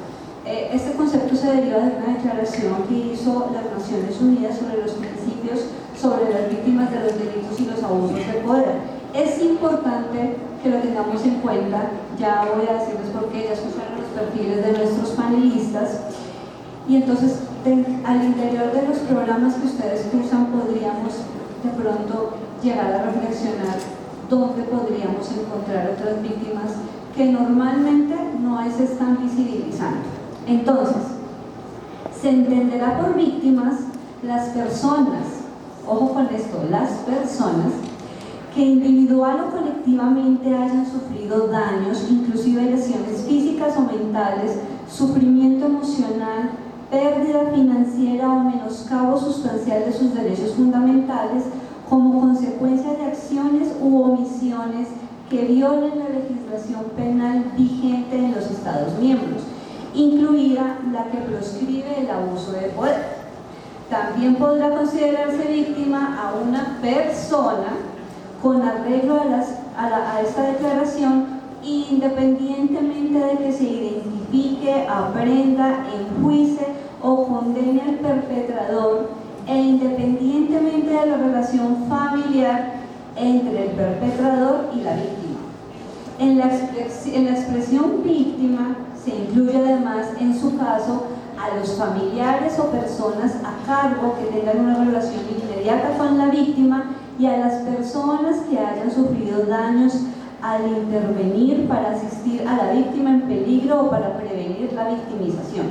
Este concepto se deriva de una declaración que hizo las Naciones Unidas sobre los principios sobre las víctimas de los delitos y los abusos de poder. Es importante que lo tengamos en cuenta, ya voy a decirles por qué, ya escucharon los perfiles de nuestros panelistas, y entonces al interior de los programas que ustedes cursan podríamos de pronto llegar a reflexionar dónde podríamos encontrar otras víctimas que normalmente no se están visibilizando. Entonces, se entenderá por víctimas las personas, ojo con esto, las personas que individual o colectivamente hayan sufrido daños, inclusive lesiones físicas o mentales, sufrimiento emocional, pérdida financiera o menoscabo sustancial de sus derechos fundamentales como consecuencia de acciones u omisiones que violen la legislación penal vigente en los Estados miembros, incluida la que proscribe el abuso de poder. También podrá considerarse víctima a una persona con arreglo a esta declaración, independientemente de que se identifique, aprenda, enjuice o condene al perpetrador e independientemente de la relación familiar entre el perpetrador y la víctima. En la expresión víctima se incluye además, en su caso, a los familiares o personas a cargo que tengan una relación inmediata con la víctima y a las personas que hayan sufrido daños al intervenir para asistir a la víctima en peligro o para prevenir la victimización.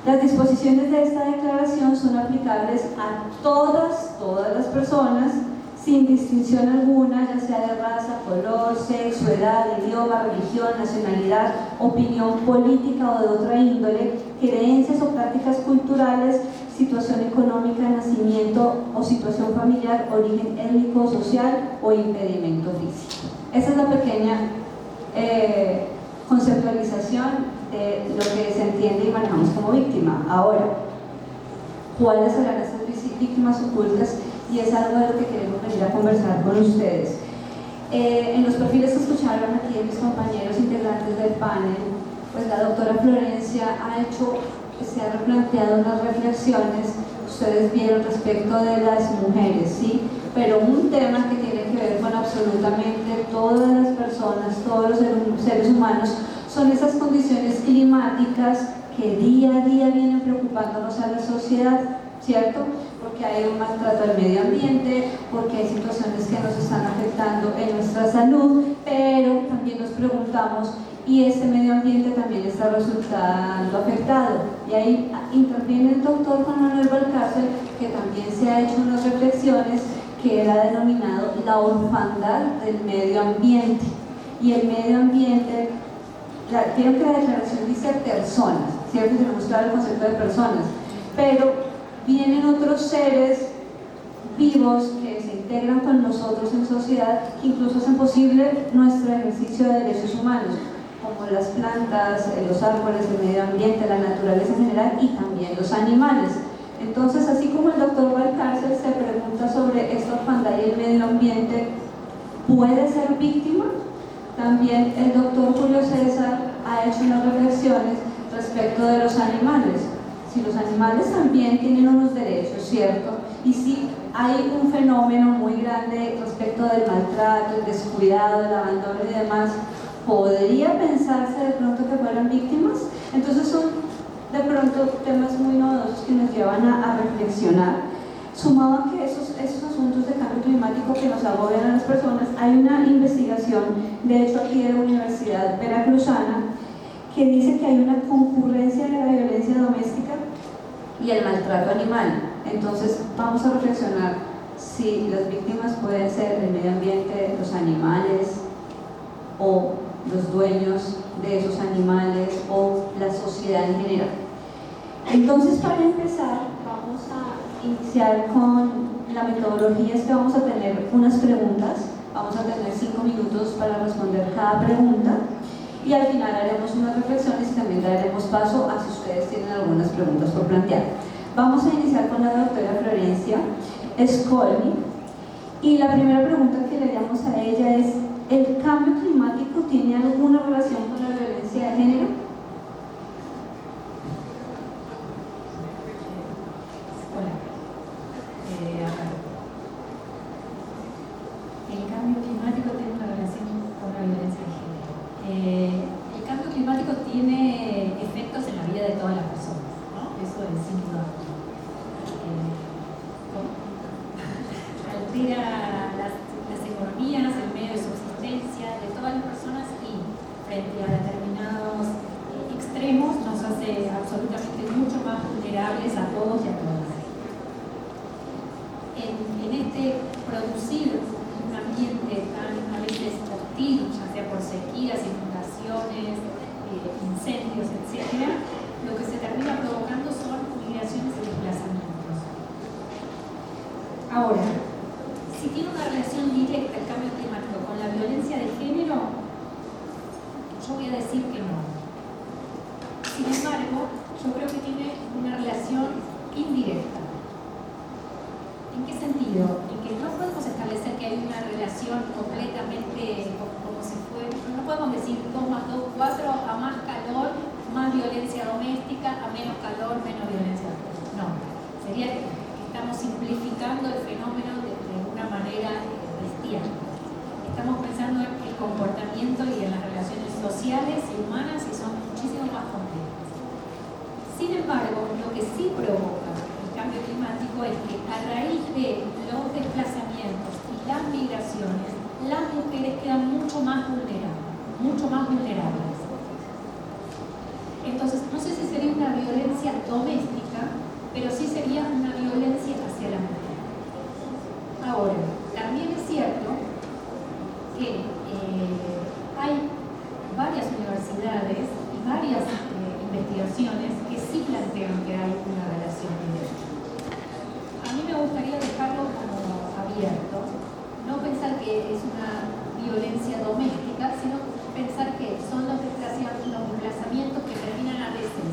Las disposiciones de esta declaración son aplicables a todas las personas, sin distinción alguna, ya sea de raza, color, sexo, edad, idioma, religión, nacionalidad, opinión política o de otra índole, creencias o prácticas culturales, situación económica, nacimiento o situación familiar, origen étnico, social o impedimento físico. Esa es la pequeña conceptualización de lo que se entiende y manejamos como víctima. Ahora, ¿cuáles serán estas víctimas ocultas? Y es algo de lo que queremos venir a conversar con ustedes. En los perfiles que escucharon aquí de mis compañeros integrantes del panel, pues la doctora Florencia se ha replanteado unas reflexiones, ustedes vieron, respecto de las mujeres, ¿sí? Pero un tema que tiene que ver con absolutamente todas las personas, todos los seres humanos, son esas condiciones climáticas que día a día vienen preocupándonos a la sociedad, ¿cierto? Porque hay un maltrato al medio ambiente, porque hay situaciones que nos están afectando en nuestra salud, pero también nos preguntamos, ¿y este medio ambiente también está resultando afectado? Y ahí interviene el doctor Juan Manuel Valcárcel, que también se ha hecho unas reflexiones que él ha denominado la orfandad del medio ambiente. Y el medio ambiente, creo que la declaración dice personas, ¿cierto? Tenemos claro el concepto de personas, pero vienen otros seres vivos que se integran con nosotros en sociedad, que incluso hacen posible nuestro ejercicio de derechos humanos, como las plantas, los árboles, el medio ambiente, la naturaleza en general y también los animales. Entonces, así como el doctor Valcárcel se pregunta sobre esta orfandad y el medio ambiente, ¿puede ser víctima? También el doctor Julio César ha hecho unas reflexiones respecto de los animales. Si los animales también tienen unos derechos, ¿cierto? Y si hay un fenómeno muy grande respecto del maltrato, el descuidado, el abandono y demás, ¿podría pensarse de pronto que fueran víctimas? Entonces son de pronto temas muy novedosos que nos llevan a reflexionar. Sumado a que esos asuntos de cambio climático que nos agobian a las personas, hay una investigación, de hecho aquí de la Universidad Veracruzana, que dice que hay una concurrencia de la violencia doméstica y el maltrato animal. Entonces vamos a reflexionar si las víctimas pueden ser el medio ambiente, los animales o los dueños de esos animales o la sociedad en general. Entonces, para empezar, vamos a iniciar con la metodología. Es que vamos a tener unas preguntas, vamos a tener 5 minutos para responder cada pregunta y al final haremos unas reflexiones y también daremos paso a si ustedes tienen algunas preguntas por plantear. Vamos a iniciar con la doctora Florencia Scolmi y la primera pregunta que le haríamos a ella es: ¿el cambio climático tiene alguna relación con la violencia de género? Hola. El cambio climático tiene una relación con la violencia de género. El cambio climático tiene efectos en la vida de todas las personas, ¿no? Eso es sin duda. Altera las economías, el medio de subsistencia de todas las personas y frente a determinados extremos nos hace absolutamente mucho más vulnerables a todos y a todas. En este producir un ambiente tan a veces hostil, ya sea por sequías, inundaciones, incendios, etc., lo que se termina provocando son migraciones y desplazamientos. Ahora, si tiene una relación directa el cambio climático con la violencia de género, yo voy a decir que no. Sin embargo, yo creo que tiene una relación indirecta. ¿En qué sentido? En que no podemos establecer que hay una relación completamente como se fue. No podemos decir 2 más 2, 4, a más calor, más violencia doméstica, a menos calor, menos violencia doméstica. No, sería que estamos simplificando el fenómeno de una manera bestial. Estamos pensando en el comportamiento y en las relaciones sociales y humanas y son muchísimo más complejas. Sin embargo, lo que sí provoca el cambio climático es que a raíz de los desplazamientos y las migraciones, las mujeres quedan mucho más vulnerables. Entonces, no sé si sería una violencia doméstica, pero sí sería una violencia hacia la mujer. Ahora, también es cierto que hay varias universidades y varias investigaciones que sí plantean que hay una relación directa. A mí me gustaría dejarlo como abierto, no pensar que es una violencia doméstica, sino pensar que son los desplazamientos que terminan a veces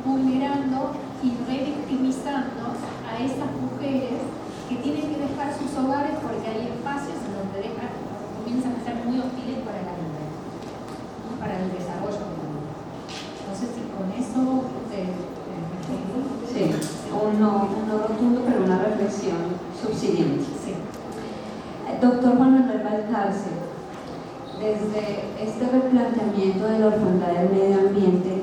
vulnerando y revictimizando a esas mujeres que tienen que dejar sus hogares porque hay espacios en donde comienzan a ser muy hostiles para la vida y para el desarrollo de la vida. No sé si con eso Sí, un no rotundo, pero una reflexión subsiguiente. Sí. Doctor Juan Manuel Valcarce, desde este replanteamiento de la orfandad del medio ambiente,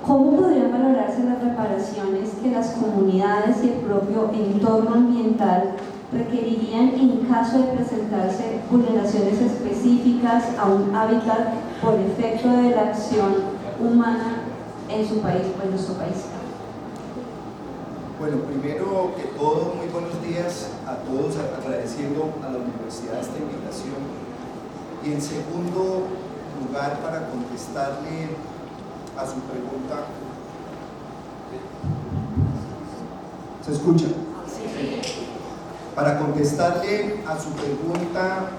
¿cómo podrían valorarse las reparaciones que las comunidades y el propio entorno ambiental requerirían en caso de presentarse vulneraciones específicas a un hábitat por efecto de la acción humana en su país o en nuestro país? Bueno, primero que todo, muy buenos días a todos, agradeciendo a la universidad esta invitación. Y en segundo lugar, para contestarle a su pregunta. ¿Se escucha? Sí. Para contestarle a su pregunta,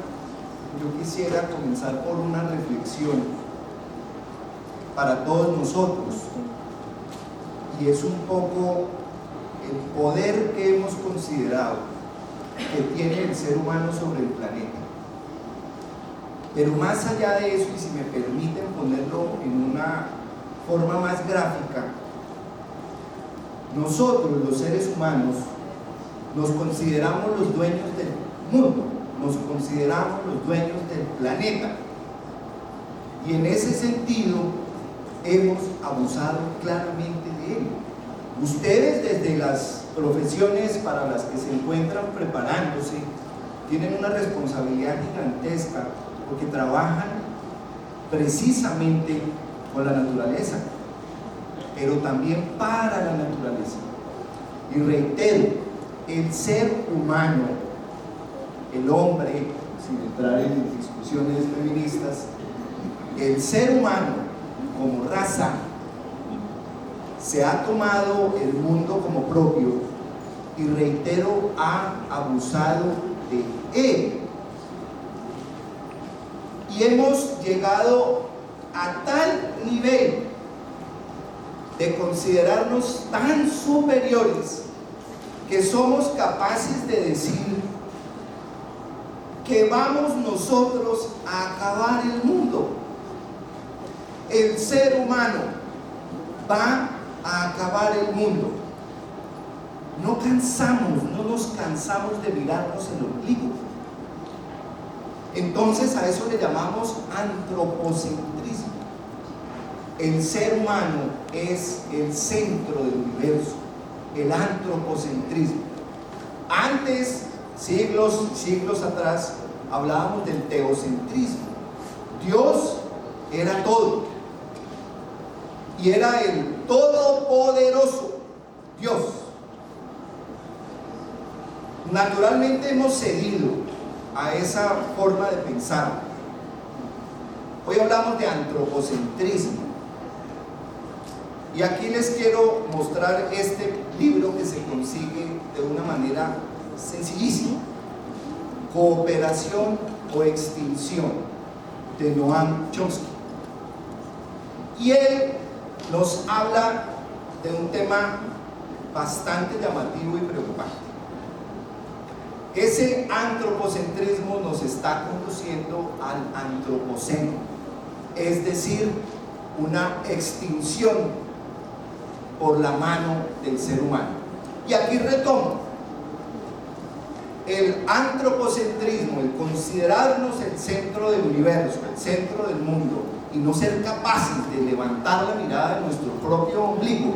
yo quisiera comenzar por una reflexión para todos nosotros, y es un poco el poder que hemos considerado que tiene el ser humano sobre el planeta. Pero más allá de eso, y si me permiten ponerlo en una forma más gráfica, nosotros los seres humanos nos consideramos los dueños del mundo, nos consideramos los dueños del planeta, y en ese sentido hemos abusado claramente de él. Ustedes, desde las profesiones para las que se encuentran preparándose, tienen una responsabilidad gigantesca porque trabajan precisamente con la naturaleza, pero también para la naturaleza. Y reitero, el ser humano, el hombre, sin entrar en discusiones feministas, el ser humano como raza se ha tomado el mundo como propio y reitero, ha abusado de él. Y hemos llegado a tal nivel de considerarnos tan superiores que somos capaces de decir que vamos nosotros a acabar el mundo. El ser humano va a acabar el mundo. No nos cansamos de mirarnos el ombligo. Entonces a eso le llamamos antropocentrismo. El ser humano es el centro del universo, el antropocentrismo. Antes, siglos atrás, hablábamos del teocentrismo. Dios era todo y era el todopoderoso Dios. Naturalmente hemos cedido a esa forma de pensar. Hoy hablamos de antropocentrismo. Y aquí les quiero mostrar este libro que se consigue de una manera sencillísima: Cooperación o Extinción, de Noam Chomsky. Y él nos habla de un tema bastante llamativo y preocupante. Ese antropocentrismo nos está conduciendo al antropoceno, es decir, una extinción por la mano del ser humano. Y aquí retomo: el antropocentrismo, el considerarnos el centro del universo, el centro del mundo, y no ser capaces de levantar la mirada de nuestro propio ombligo,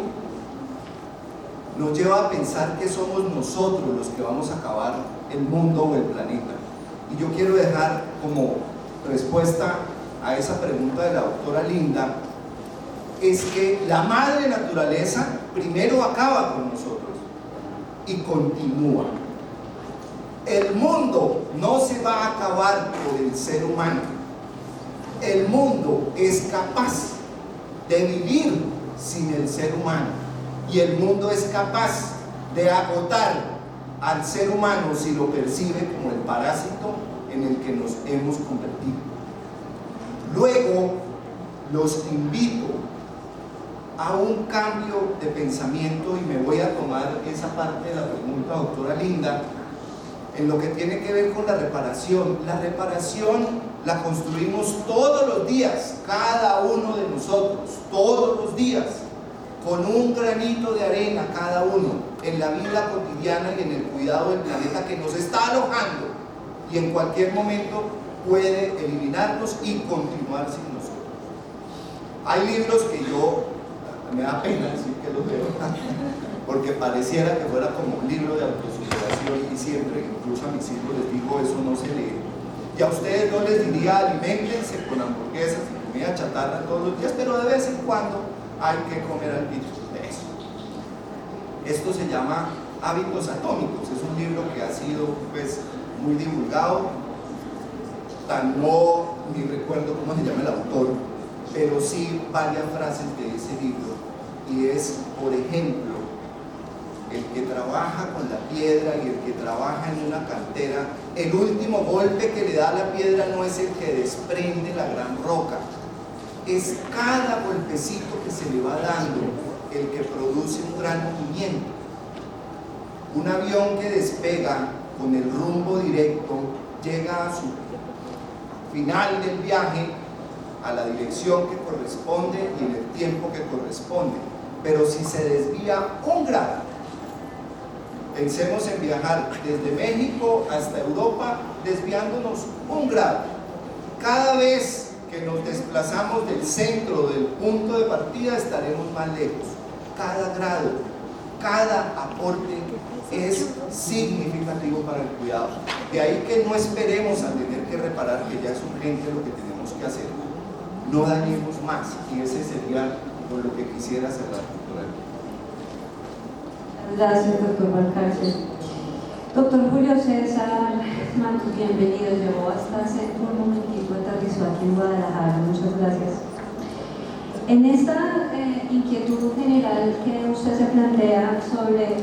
nos lleva a pensar que somos nosotros los que vamos a acabar el mundo o el planeta. Y yo quiero dejar como respuesta a esa pregunta de la doctora Linda, es que la madre naturaleza primero acaba con nosotros y continúa. El mundo no se va a acabar por el ser humano. El mundo es capaz de vivir sin el ser humano, y el mundo es capaz de agotar al ser humano si lo percibe como el parásito en el que nos hemos convertido. Luego los invito a un cambio de pensamiento, y me voy a tomar esa parte de la pregunta, doctora Linda, en lo que tiene que ver con la reparación. La reparación la construimos todos los días, cada uno de nosotros, todos los días, con un granito de arena cada uno, en la vida cotidiana y en el cuidado del planeta que nos está alojando, y en cualquier momento puede eliminarnos y continuar sin nosotros. Hay libros que me da pena decir que los leo, porque pareciera que fuera como un libro de autosuperación, y siempre, incluso a mis hijos les digo, eso no se lee. Y a ustedes no les diría aliméntense con hamburguesas y comida chatarra todos los días, pero de vez en cuando hay que comer algo de eso. Esto se llama Hábitos Atómicos. Es un libro que ha sido muy divulgado. Ni recuerdo cómo se llama el autor, pero sí varias frases de ese libro. Y es, por ejemplo, el que trabaja con la piedra y el que trabaja en una cantera, el último golpe que le da a la piedra no es el que desprende la gran roca, es cada golpecito que se le va dando el que produce un gran movimiento. Un avión que despega con el rumbo directo llega a su final del viaje a la dirección que corresponde y en el tiempo que corresponde, pero si se desvía un grado, pensemos en viajar desde México hasta Europa desviándonos un grado, cada vez que nos desplazamos del centro, del punto de partida, estaremos más lejos. Cada grado, cada aporte es significativo para el cuidado. De ahí que no esperemos a tener que reparar, que ya es urgente lo que tenemos que hacer. no dañemos más, y ese sería con lo que quisiera cerrar, doctora. Gracias, doctor Valcárcel. Doctor Julio César Matus, bienvenido. Llegó hasta hace un momentito, aterrizó aquí en Guadalajara. Muchas gracias. En esta inquietud general que usted se plantea sobre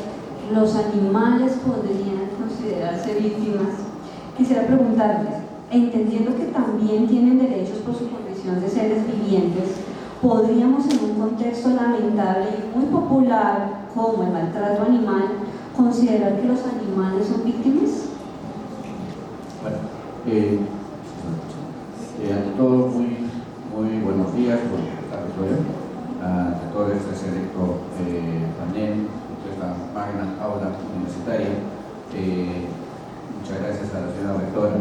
los animales podrían considerarse víctimas, quisiera preguntarles, entendiendo que también tienen derechos por su condición de seres vivientes, ¿podríamos en un contexto lamentable y muy popular como el maltrato animal considerar que los animales son víctimas? Bueno, ante todo, muy buenos días, a todo este selecto panel, esta magna aula universitaria. Muchas gracias a la señora rectora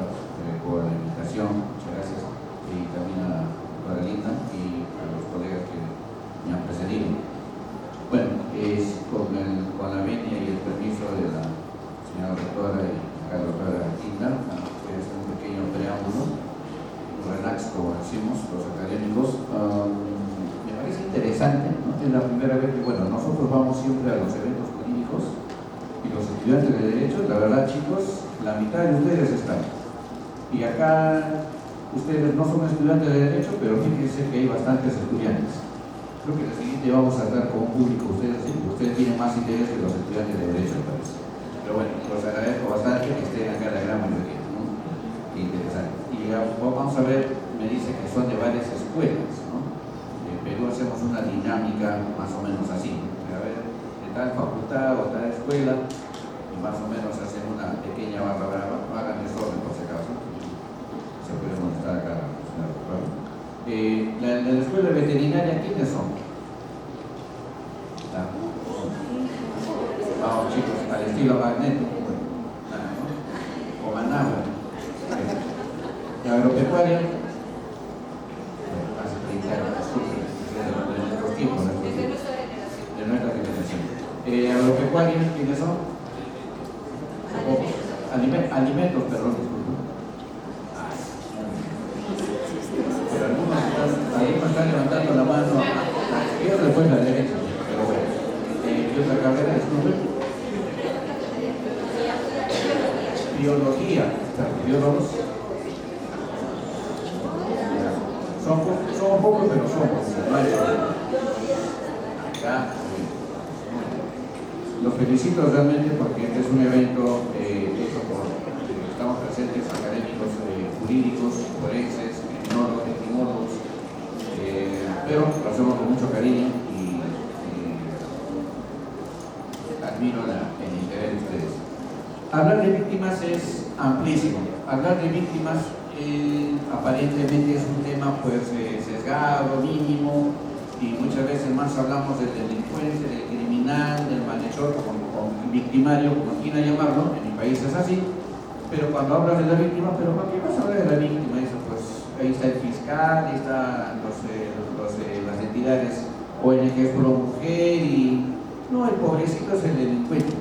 por la invitación, muchas gracias, y también a la doctora Linda y a los colegas que me han precedido. Bueno, con la venia y el permiso de la señora rectora y la doctora Linda, voy a hacer un pequeño preámbulo, un relax, como decimos los académicos. Me parece interesante, ¿no? Es la primera vez que, bueno, nosotros vamos siempre a los eventos jurídicos y los estudiantes de Derecho, la verdad, chicos, la mitad de ustedes están. Y acá ustedes no son estudiantes de Derecho, pero fíjense que hay bastantes estudiantes. Creo que en el siguiente vamos a estar con un público, ustedes tienen más interés que los estudiantes de Derecho, me parece. Pero bueno, los agradezco bastante que estén acá la gran mayoría, ¿no? Qué interesante. Y vamos a ver, me dice que son de varias escuelas, ¿no? En Perú hacemos una dinámica más o menos así, a ver, de tal facultad o tal escuela, y más o menos hacen una pequeña barra brava, no hagan desorden por si acaso, se puede molestar acá, señora. La escuela veterinaria, ¿quiénes son? Vamos, chicos, al estilo Magneto, ¿no? O Managua. La agropecuaria, hace 30 años, de nuestros tiempos, de nuestra generación. Agropecuaria, ¿quiénes son? Alimentos, perdón, disculpen. Pero algunos están levantando la mano a la izquierda, después a la derecha. Pero bueno, ¿qué otra carrera? Disculpen. Biología, biólogos. Son pocos, pero somos. Acá. Los felicito realmente porque este es un evento hecho por, estamos presentes académicos jurídicos, forenses, etimólogos, pero lo hacemos con mucho cariño y admiro el interés de ustedes. Hablar de víctimas es amplísimo. Hablar de víctimas aparentemente es un tema pues sesgado, mínimo, y muchas veces más hablamos del delincuente, del criminal, del malhechor o victimario, como quieran llamarlo. En mi país es así, pero cuando hablas de la víctima, ¿pero para qué vas a hablar de la víctima? Eso, pues ahí está el fiscal, ahí están las entidades ONG Pro Mujer, y no, el pobrecito es el delincuente.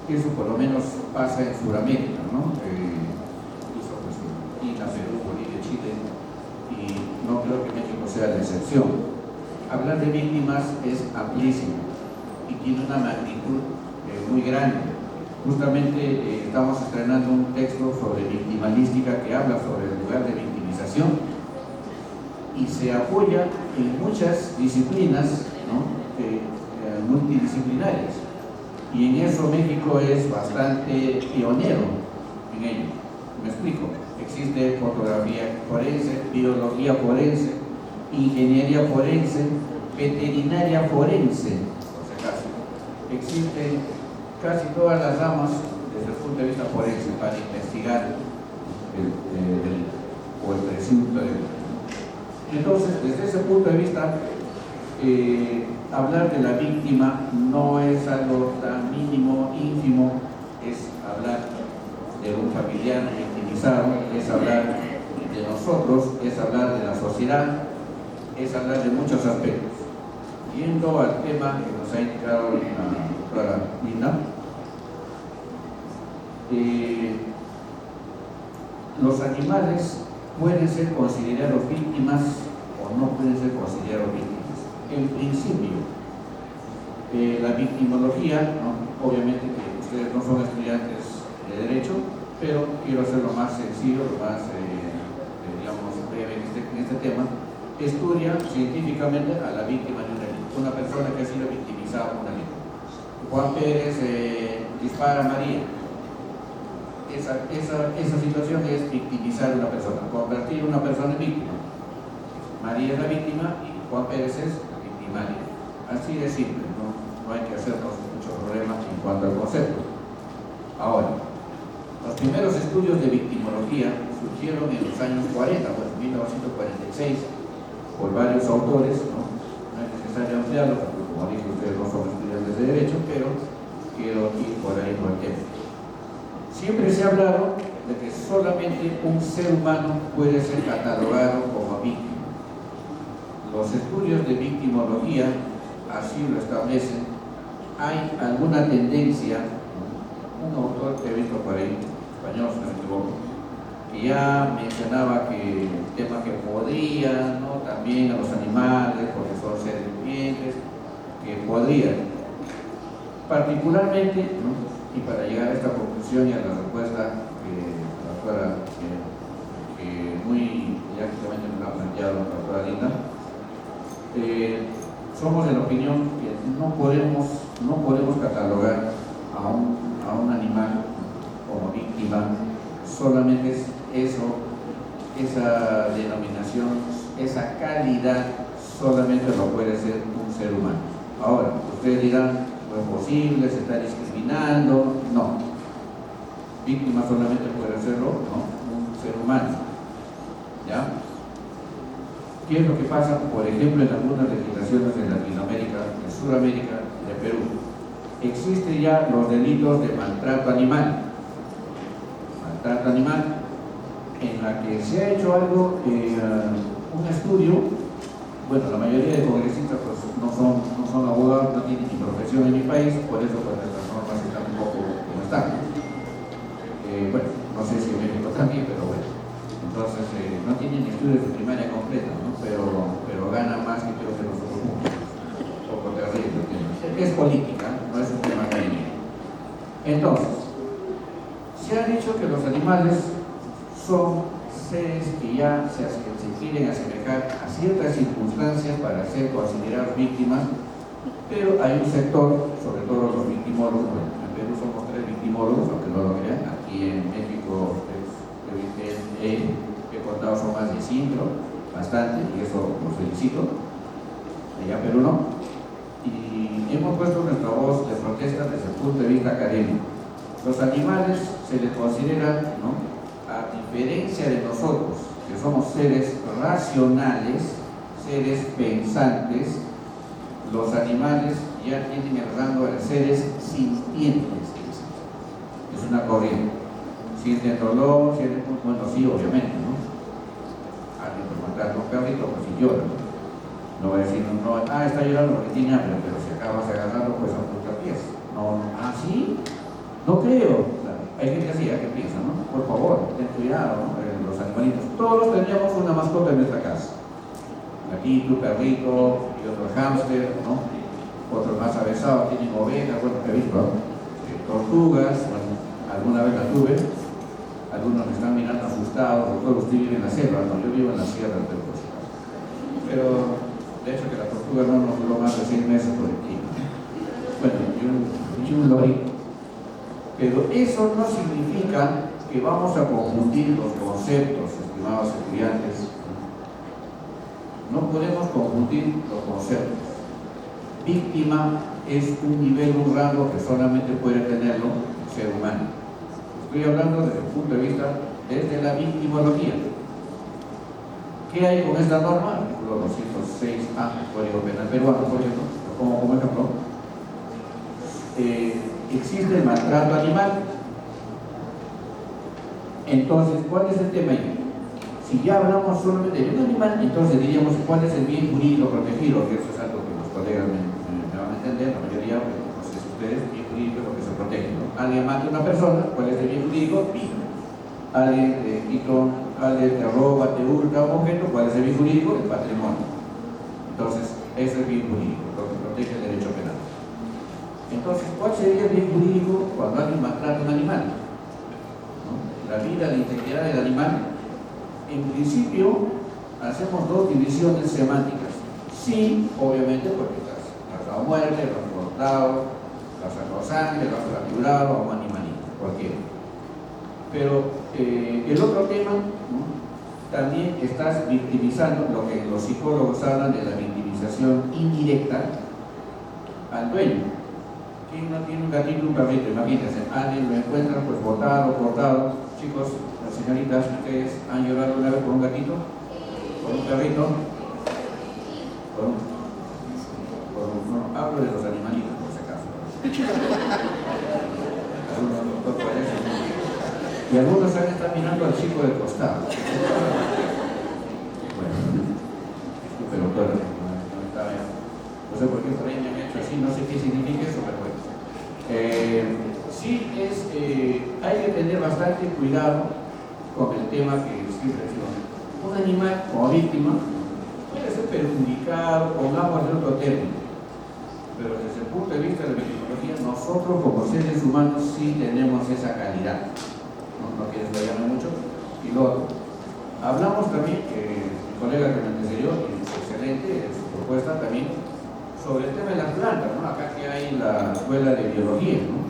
Eso por lo menos pasa en Sudamérica, ¿no? Incluso pues, Argentina, Perú, Bolivia, Chile, y no creo que México sea la excepción. Hablar de víctimas es amplísimo y tiene una magnitud muy grande. Justamente estamos estrenando un texto sobre victimalística que habla sobre el lugar de victimización y se apoya en muchas disciplinas, ¿no? Multidisciplinarias, y en eso México es bastante pionero en ello. Me explico: existe fotografía forense, biología forense, ingeniería forense, veterinaria forense, por si acaso. Existen casi todas las ramas desde el punto de vista forense para investigar el delito o el presunto delito. Entonces, desde ese punto de vista, hablar de la víctima no es algo tan mínimo, ínfimo, es hablar de un familiar victimizado, es hablar de nosotros, es hablar de la sociedad, es hablar de muchos aspectos. Yendo al tema que nos ha indicado la doctora Linda, los animales pueden ser considerados víctimas o no pueden ser considerados víctimas. En principio, la victimología, ¿no? Obviamente que ustedes no son estudiantes de Derecho, pero quiero hacerlo más sencillo, lo más, digamos, breve en este tema. Estudia científicamente a la víctima de un delito, una persona que ha sido victimizada por un delito. Juan Pérez dispara a María. Esa situación es victimizar a una persona, convertir a una persona en víctima. María es la víctima y Juan Pérez es la victimaria. Así de simple, no hay que hacernos mucho problema en cuanto al concepto. Ahora, los primeros estudios de victimología surgieron en los años 40, bueno, 1946, por varios autores, no es necesario ampliarlo, porque como dije, ustedes no son estudiantes de Derecho, pero quiero ir por ahí con el tema. Siempre se ha hablado de que solamente un ser humano puede ser catalogado como víctima. Los estudios de victimología así lo establecen. Hay alguna tendencia, un autor que he visto por ahí, español si no me equivoco, que ya mencionaba que el tema que podría, ¿no? También a los animales, porque son seres vivientes, que podrían, particularmente, ¿no? Y para llegar a esta conclusión y a la respuesta que la doctora, que muy didácticamente nos ha planteado la doctora Linda, somos de la opinión que no podemos catalogar a un animal como víctima. Solamente es eso, esa denominación, esa calidad, solamente lo puede ser un ser humano. Ahora, ustedes dirán, no es posible, se está discriminando. No. Víctima solamente puede serlo, ¿no? Un ser humano. ¿Ya? ¿Qué es lo que pasa, por ejemplo, en algunas legislaciones de Latinoamérica, de Sudamérica, de Perú? Existen ya los delitos de maltrato animal. Maltrato animal, en la que se ha hecho algo, un estudio. Bueno, la mayoría de congresistas pues, no son abogados, no tienen ni profesión en mi país, por eso pues, las normas están un poco como están. Bueno, no sé si en México también, pero bueno. Entonces, no tienen estudios de primaria completa, ¿no? pero ganan más que creo que nosotros juntos. Un poco terrible el tema. Es política, no es un tema técnico. Entonces, se ha dicho que los animales son seres que ya se quieren asemejar a ciertas circunstancias para ser considerados víctimas, pero hay un sector, sobre todo los victimólogos, bueno, en Perú somos 3 victimólogos, aunque no lo crean, aquí en México he contado son más de 5, bastante, y eso lo felicito, allá en Perú no, y hemos puesto nuestra voz de protesta desde el punto de vista académico. Los animales se les considera, ¿no?, a diferencia de nosotros, que somos seres racionales, seres pensantes, los animales ya tienen el rango de seres sintientes. Es una corriente. Sienten dolor, sienten, bueno, sí, obviamente, ¿no? Alguien por matar a un perrito, pues si llora, ¿no? No va a decir, no, está llorando porque tiene hambre, pero si acabas de agarrarlo, pues a pies. No, ¿sí? No creo. Hay gente así, ¿a qué piensa, no? Por favor, ten cuidado, ¿no? Los animalitos. Todos tenemos una mascota en nuestra casa. Aquí tu perrito y otro hámster, ¿no? Otros más avesados tienen ovejas, bueno, he visto, ¿no? Tortugas, bueno, alguna vez la tuve. Algunos me están mirando asustados, doctor, usted vive en la selva, no, yo vivo en la sierra del Perú. Pero de hecho que la tortuga no nos duró más de 6 meses por aquí. Bueno, y un lorito. Pero eso no significa que vamos a confundir los conceptos, estimados estudiantes. No podemos confundir los conceptos. Víctima es un nivel, un rango que solamente puede tenerlo el ser humano. Estoy hablando desde el punto de vista, desde la victimología. ¿Qué hay con esta norma? Artículo 206A del Código Penal peruano, por ejemplo, lo pongo como ejemplo. Existe el maltrato animal. Entonces, ¿cuál es el tema ahí? Si ya hablamos solamente de un animal, entonces diríamos cuál es el bien jurídico protegido, que eso es algo que los colegas me van a entender, la mayoría, no sé si ustedes, bien jurídico es lo que se protege, ¿no? Alguien mata a una persona, ¿cuál es el bien jurídico? Vida. Alguien le quitó alguien te roba, te hurta un objeto, ¿cuál es el bien jurídico? El patrimonio. Entonces, eso es bien jurídico, lo que protege el derecho penal. Entonces, ¿cuál sería el bien jurídico cuando alguien maltrata a un animal? ¿No? La vida, la integridad del animal. En principio, hacemos dos divisiones semánticas. Sí, obviamente, porque has causado muerte, lo has cortado, lo has sacado sangre, lo has fracturado a un animalito, cualquiera. Pero el otro tema, ¿no? También estás victimizando, lo que los psicólogos hablan de la victimización indirecta al dueño. ¿Quién no tiene un gatito, un perrito? Imagínense, alguien lo encuentra pues botado, cortado. Chicos, las señoritas, ¿ustedes han llorado una vez por un gatito? ¿Por un perrito? No, hablo de los animalitos, por si acaso. Y algunos han estado mirando al chico del costado. Bueno, pero doctora, no está bien. No sé por qué por ahí me han hecho así, no sé qué significa eso, pero bueno. Sí, hay que tener bastante cuidado con el tema que siempre digo. Un animal como víctima puede ser perjudicado, pongamos de otro término, pero desde el punto de vista de la victimología, nosotros como seres humanos sí tenemos esa calidad. No quiero explayarme mucho. Y luego, hablamos también, mi colega que me antecedió, y es excelente su propuesta también, sobre el tema de las plantas, ¿no? Acá que hay la escuela de biología, ¿no?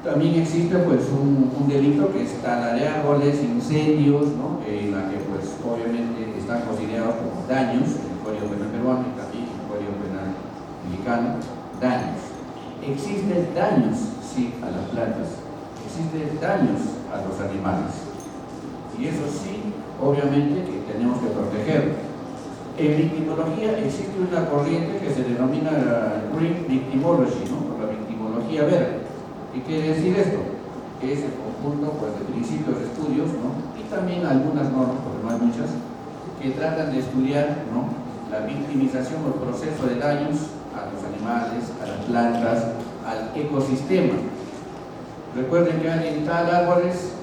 También existe pues un delito que es tala de árboles, incendios, ¿no? En la que pues obviamente están considerados como daños en el Código Penal peruano y también en el Código Penal mexicano, daños. Existen daños, sí, a las plantas. Existen daños a los animales y eso sí, obviamente que tenemos que protegerlo. En victimología existe una corriente que se denomina Green Victimology, ¿no? O la victimología verde. ¿Qué quiere decir esto? Que es el conjunto pues, de principios de estudios, ¿no? Y también algunas normas, porque no hay muchas, que tratan de estudiar, ¿no? La victimización o el proceso de daños a los animales, a las plantas, al ecosistema. Recuerden que alguien tala árboles,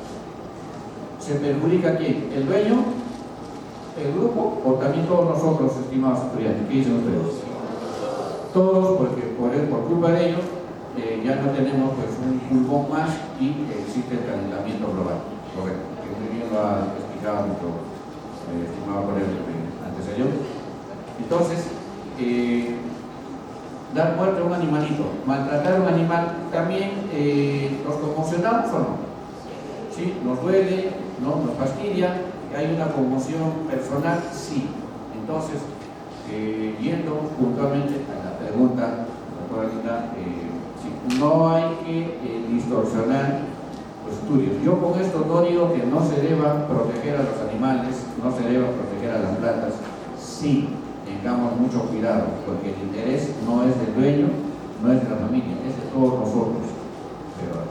¿se perjudica a quién? ¿El dueño? ¿El grupo? ¿O también todos nosotros, estimados estudiantes? ¿Qué dicen ustedes? Todos, porque por culpa de ellos ya no tenemos pues, un pulmón más y existe el calentamiento global. Correcto. Que muy bien lo ha explicado nuestro estimado colega antecedió. Entonces, dar muerte a un animalito, maltratar a un animal, también nos conmocionamos o no. ¿Sí? Nos duele, ¿no? Nos fastidia, hay una conmoción personal, sí. Entonces, yendo puntualmente a la pregunta, doctora Linda, sí, no hay que distorsionar los estudios. Yo con esto no digo que no se deba proteger a los animales, no se deba proteger a las plantas, sí. Tengamos mucho cuidado, porque el interés no es del dueño, no es de la familia, es de todos nosotros. Pero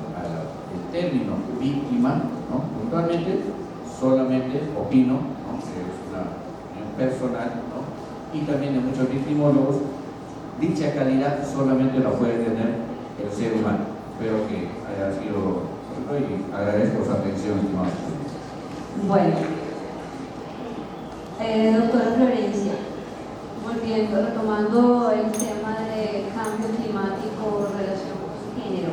el término víctima, ¿no? Puntualmente, solamente opino, ¿no? Que es una opinión personal, ¿no? Y también de muchos victimólogos, dicha calidad solamente la puede tener el ser humano. Espero que haya sido y agradezco su atención, estimados. Bueno, doctora Florencia, volviendo, retomando el tema de cambio climático, relación con género,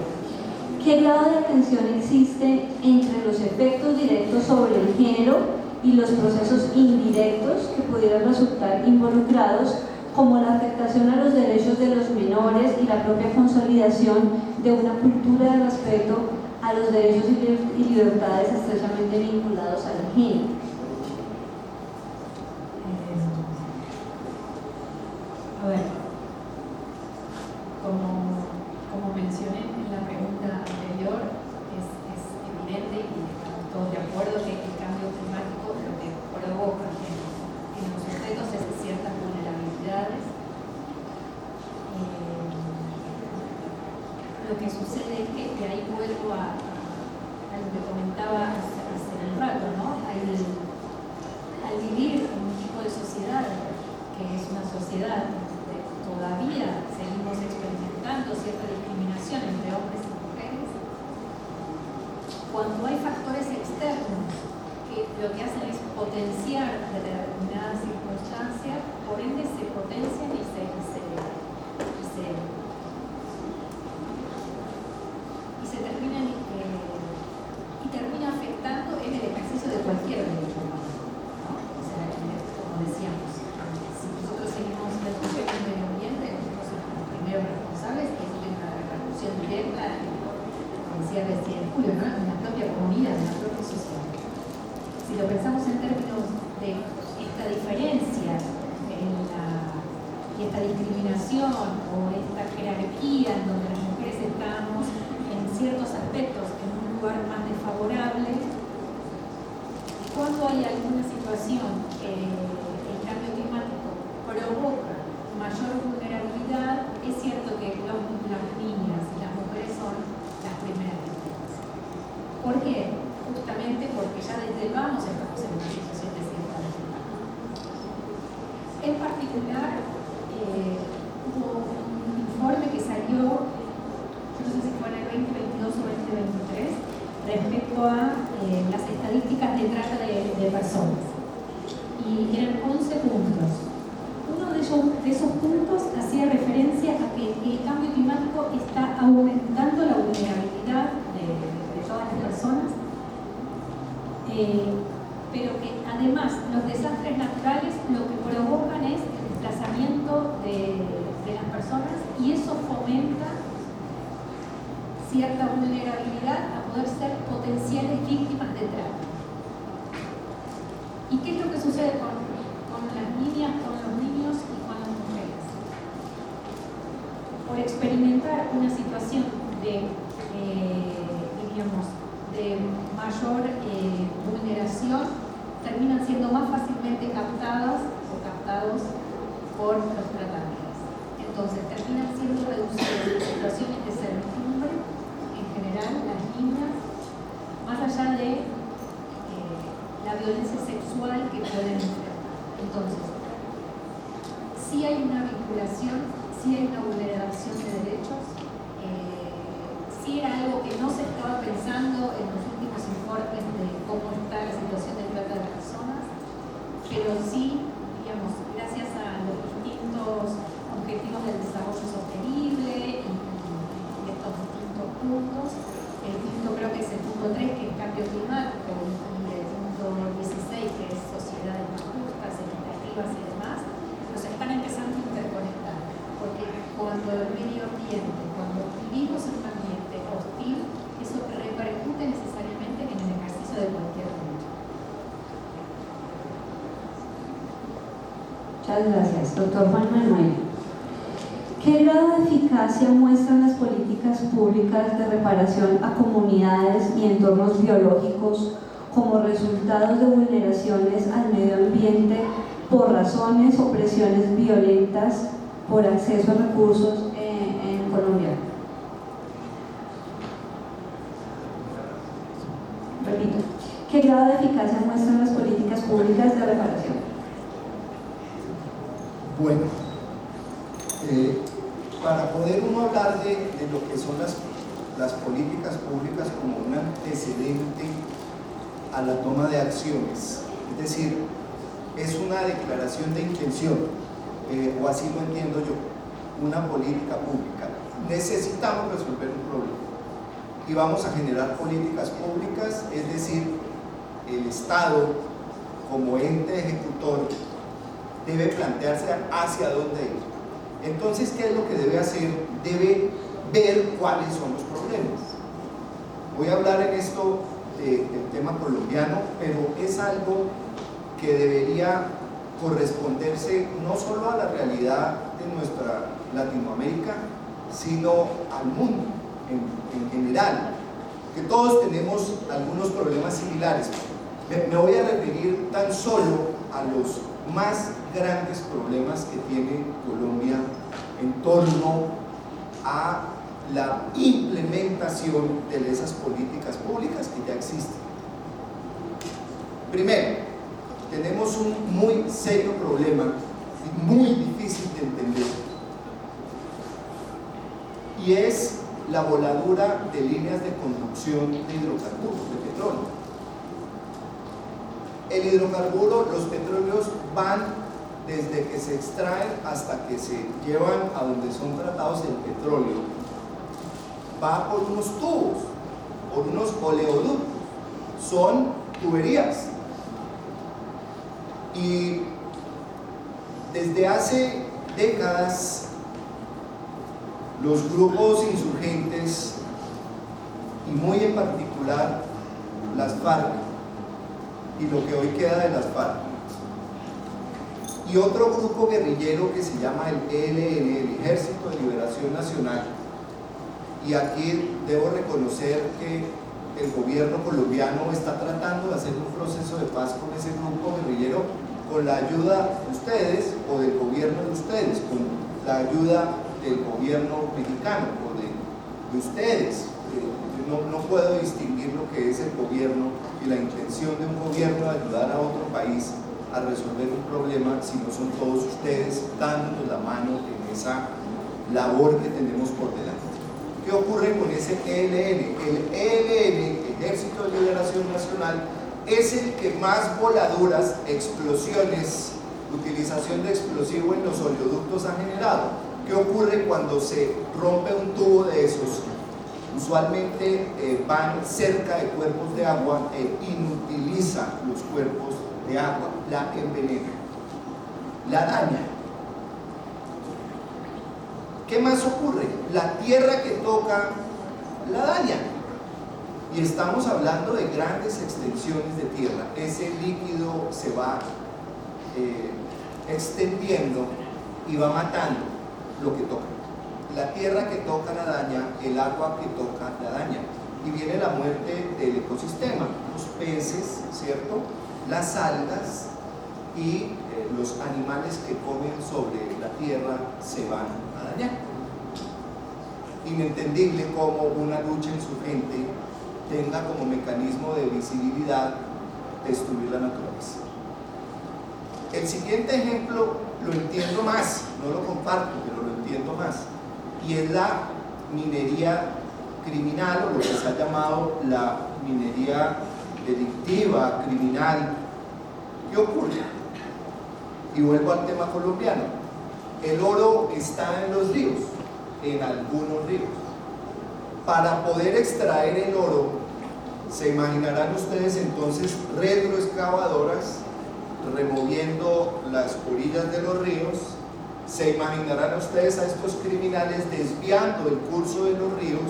¿qué grado de atención existe entre los efectos directos sobre el género y los procesos indirectos que pudieran resultar involucrados, como la afectación a los derechos de los menores y la propia consolidación de una cultura de respeto a los derechos y libertades estrechamente vinculados al género? A ver, como mencioné en la pregunta anterior, es evidente y estamos todos de acuerdo que el cambio climático lo que provoca en los sujetos es ciertas vulnerabilidades. Lo que sucede es que de ahí vuelvo a lo que comentaba hace un rato, ¿no? Al vivir en un tipo de sociedad que es una sociedad donde todavía seguimos experimentando cierta discriminación entre hombres y mujeres, cuando hay factores externos que lo que hacen es potenciar determinadas circunstancias, por ende se potencian y termina afectando en el ejercicio de cualquier derecho humano, ¿no? O sea, como decíamos, si nosotros seguimos la discusión del medio ambiente, nosotros somos los primeros responsables que tienen una repercusión directa, como decía recién Julio, ¿no? En la propia comunidad, en la propia sociedad. Si lo pensamos en términos de esta diferencia y esta discriminación o esta jerarquía en donde las mujeres estamos en ciertos aspectos en un lugar más desfavorable, cuando hay alguna situación que el cambio climático provoca mayor vulnerabilidad, es cierto que las niñas y las mujeres son las primeras víctimas. ¿Por qué? Justamente porque ya desde el vamos estamos en una situación de cierta desventaja. En particular, hubo un informe que salió, yo no sé si fue en el 2022 o 2023, respecto a las estadísticas de trata de personas. Y eran 11 puntos. Uno de esos puntos hacía referencia a que el cambio climático está aumentando la vulnerabilidad de todas las personas, pero que además los desastres naturales lo que provocan es el desplazamiento de las personas y eso fomenta cierta vulnerabilidad a poder ser potenciales víctimas de trata. ¿Y qué es lo que sucede con las niñas, con los niños y con las mujeres? Por experimentar una situación de mayor vulneración, terminan siendo más fácilmente captadas o captados por los tratadores. Entonces, terminan siendo reducidas en situaciones de servidumbre, en general, las niñas, más allá de la violencia sexual que pueden enfrentar. Entonces, sí hay una vinculación, sí hay una vulneración de derechos, sí era algo que no se estaba pensando en los últimos informes de cómo está la situación de trata de personas, pero sí, digamos, gracias a los distintos objetivos del desarrollo sostenible y estos distintos puntos, el punto creo que es el punto 3, que es cambio climático, y el punto 16, que es sociedades más justas, equitativas y demás, nos están empezando a interconectar, porque cuando el medio ambiente, cuando vivimos en un ambiente hostil, eso repercute necesariamente en el ejercicio de cualquier derecho. Muchas gracias. Doctor Juan Manuel, ¿qué grado de eficacia muestran las políticas públicas de reparación a comunidades y entornos biológicos como resultados de vulneraciones al medio ambiente por razones o presiones violentas por acceso a recursos en Colombia? Repito, ¿qué grado de eficacia muestran las políticas públicas de reparación? Bueno, para poder uno hablar de lo que son las políticas públicas como un antecedente a la toma de acciones, es decir, es una declaración de intención, o así lo entiendo yo, una política pública. Necesitamos resolver un problema y vamos a generar políticas públicas, es decir, el Estado como ente ejecutor debe plantearse hacia dónde ir. Entonces, ¿qué es lo que debe hacer? Debe ver cuáles son los problemas. Voy a hablar en esto del tema colombiano, pero es algo que debería corresponderse no solo a la realidad de nuestra Latinoamérica, sino al mundo en general, que todos tenemos algunos problemas similares. Me voy a referir tan solo a los más grandes problemas que tiene Colombia en torno a la implementación de esas políticas públicas que ya existen. Primero, tenemos un muy serio problema, muy difícil de entender, y es la voladura de líneas de conducción de hidrocarburos, de petróleo. El hidrocarburo, los petróleos van desde que se extraen hasta que se llevan a donde son tratados el petróleo. Va por unos tubos, por unos oleoductos, son tuberías. Y desde hace décadas los grupos insurgentes, y muy en particular las FARC y lo que hoy queda de las FARC, y otro grupo guerrillero que se llama el ELN, el Ejército de Liberación Nacional, y aquí debo reconocer que el gobierno colombiano está tratando de hacer un proceso de paz con ese grupo guerrillero con la ayuda de ustedes o del gobierno de ustedes, con la ayuda del gobierno mexicano o de ustedes. No puedo distinguir lo que es el gobierno y la intención de un gobierno de ayudar a otro país a resolver un problema si no son todos ustedes dándonos la mano en esa labor que tenemos por delante. ¿Qué ocurre con ese ELN? El ELN, Ejército de Liberación Nacional, es el que más voladuras, explosiones, utilización de explosivo en los oleoductos ha generado. ¿Qué ocurre cuando se rompe un tubo de esos? Usualmente van cerca de cuerpos de agua e inutilizan los cuerpos de agua, la envenena, la daña. ¿Qué más ocurre? La tierra que toca la daña. Y estamos hablando de grandes extensiones de tierra. Ese líquido se va extendiendo y va matando lo que toca. La tierra que toca la daña, el agua que toca la daña. Y viene la muerte del ecosistema, los peces, ¿cierto? Las algas y los animales que comen sobre la tierra se van a dañar. Inentendible cómo una lucha insurgente tenga como mecanismo de visibilidad destruir la naturaleza. El siguiente ejemplo lo entiendo más, no lo comparto, pero lo entiendo más, y es la minería criminal, o lo que se ha llamado la minería delictiva, criminal. ¿Qué ocurre? Y vuelvo al tema colombiano. El oro está en los ríos, en algunos ríos. Para poder extraer el oro, se imaginarán ustedes entonces retroexcavadoras removiendo las orillas de los ríos. Se imaginarán ustedes a estos criminales desviando el curso de los ríos,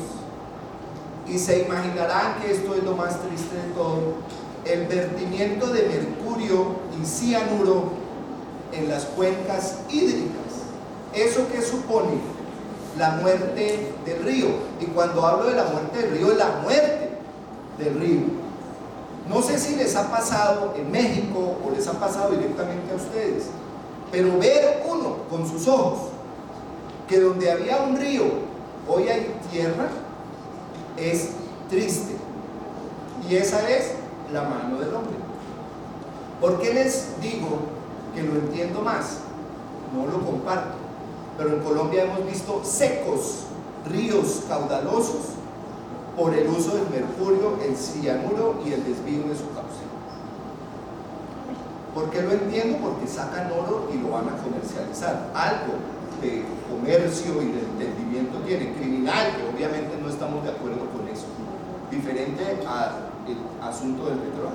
y se imaginarán que esto es lo más triste de todo, el vertimiento de mercurio y cianuro en las cuencas hídricas. ¿Eso qué supone? La muerte del río. Y cuando hablo de la muerte del río, es la muerte del río. No sé si les ha pasado en México o les ha pasado directamente a ustedes, pero ver uno con sus ojos que donde había un río hoy hay tierra es triste. Y esa es la mano del hombre. ¿Por qué les digo que lo entiendo más? No lo comparto, pero en Colombia hemos visto secos ríos caudalosos por el uso del mercurio, el cianuro y el desvío de su cauce. ¿Por qué lo entiendo? Porque sacan oro y lo van a comercializar. Algo de comercio y de entendimiento tiene, criminal, que obviamente no estamos de acuerdo con eso, diferente al asunto del petróleo.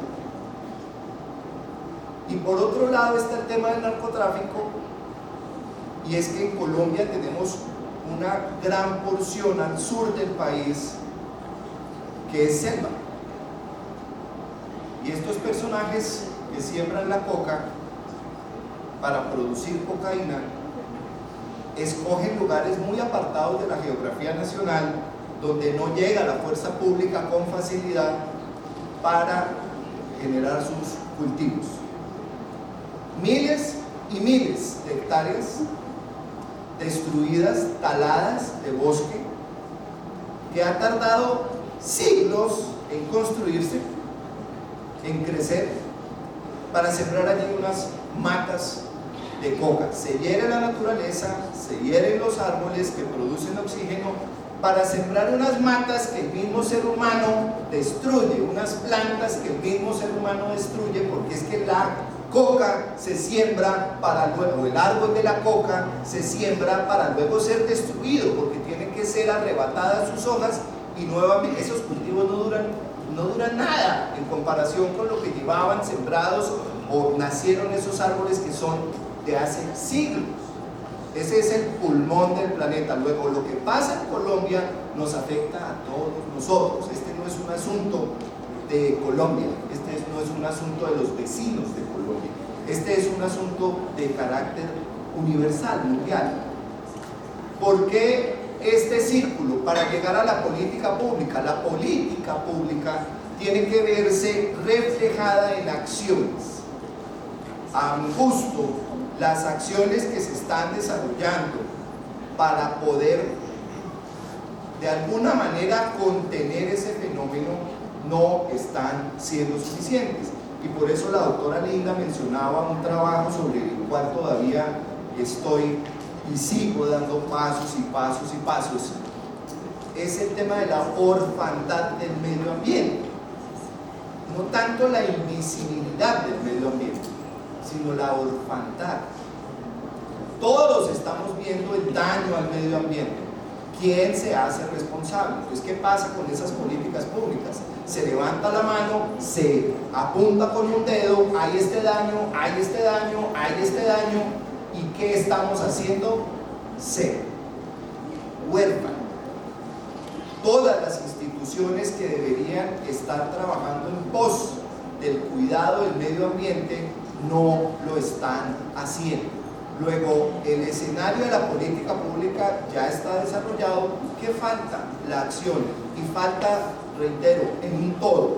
Y por otro lado está el tema del narcotráfico, y es que en Colombia tenemos una gran porción al sur del país que es selva, y estos personajes que siembran la coca para producir cocaína escogen lugares muy apartados de la geografía nacional, donde no llega la fuerza pública con facilidad para generar sus cultivos. Miles y miles de hectáreas destruidas, taladas de bosque, que ha tardado siglos en construirse, en crecer, para sembrar allí unas matas de coca. Se hiere la naturaleza, se hieren los árboles que producen oxígeno para sembrar unas matas que el mismo ser humano destruye, unas plantas que el mismo ser humano destruye, porque es que la coca se siembra para luego, el árbol de la coca se siembra para luego ser destruido, porque tienen que ser arrebatadas sus hojas y nuevamente esos cultivos no duran nada en comparación con lo que llevaban sembrados o nacieron esos árboles que son de hace siglos. Ese es el pulmón del planeta. Luego, lo que pasa en Colombia nos afecta a todos nosotros. Este no es un asunto de Colombia, este no es un asunto de los vecinos de Colombia, este es un asunto de carácter universal, mundial. ¿Por qué este círculo? Para llegar a la política pública. La política pública tiene que verse reflejada en acciones. A mi gusto, las acciones que se están desarrollando para poder de alguna manera contener ese fenómeno no están siendo suficientes, y por eso la doctora Linda mencionaba un trabajo sobre el cual todavía estoy y sigo dando pasos y pasos y pasos. Es el tema de la orfandad del medio ambiente, no tanto la invisibilidad del medio ambiente, sino la orfandad. Todos estamos viendo el daño al medio ambiente. ¿Quién se hace responsable? Pues, ¿qué pasa con esas políticas públicas? Se levanta la mano, se apunta con un dedo, hay este daño, hay este daño, hay este daño, ¿y qué estamos haciendo? Cero. Huérfano. Todas las instituciones que deberían estar trabajando en pos del cuidado del medio ambiente no lo están haciendo. Luego, el escenario de la política pública ya está desarrollado. ¿Qué falta? La acción. Y falta, reitero, en un todo.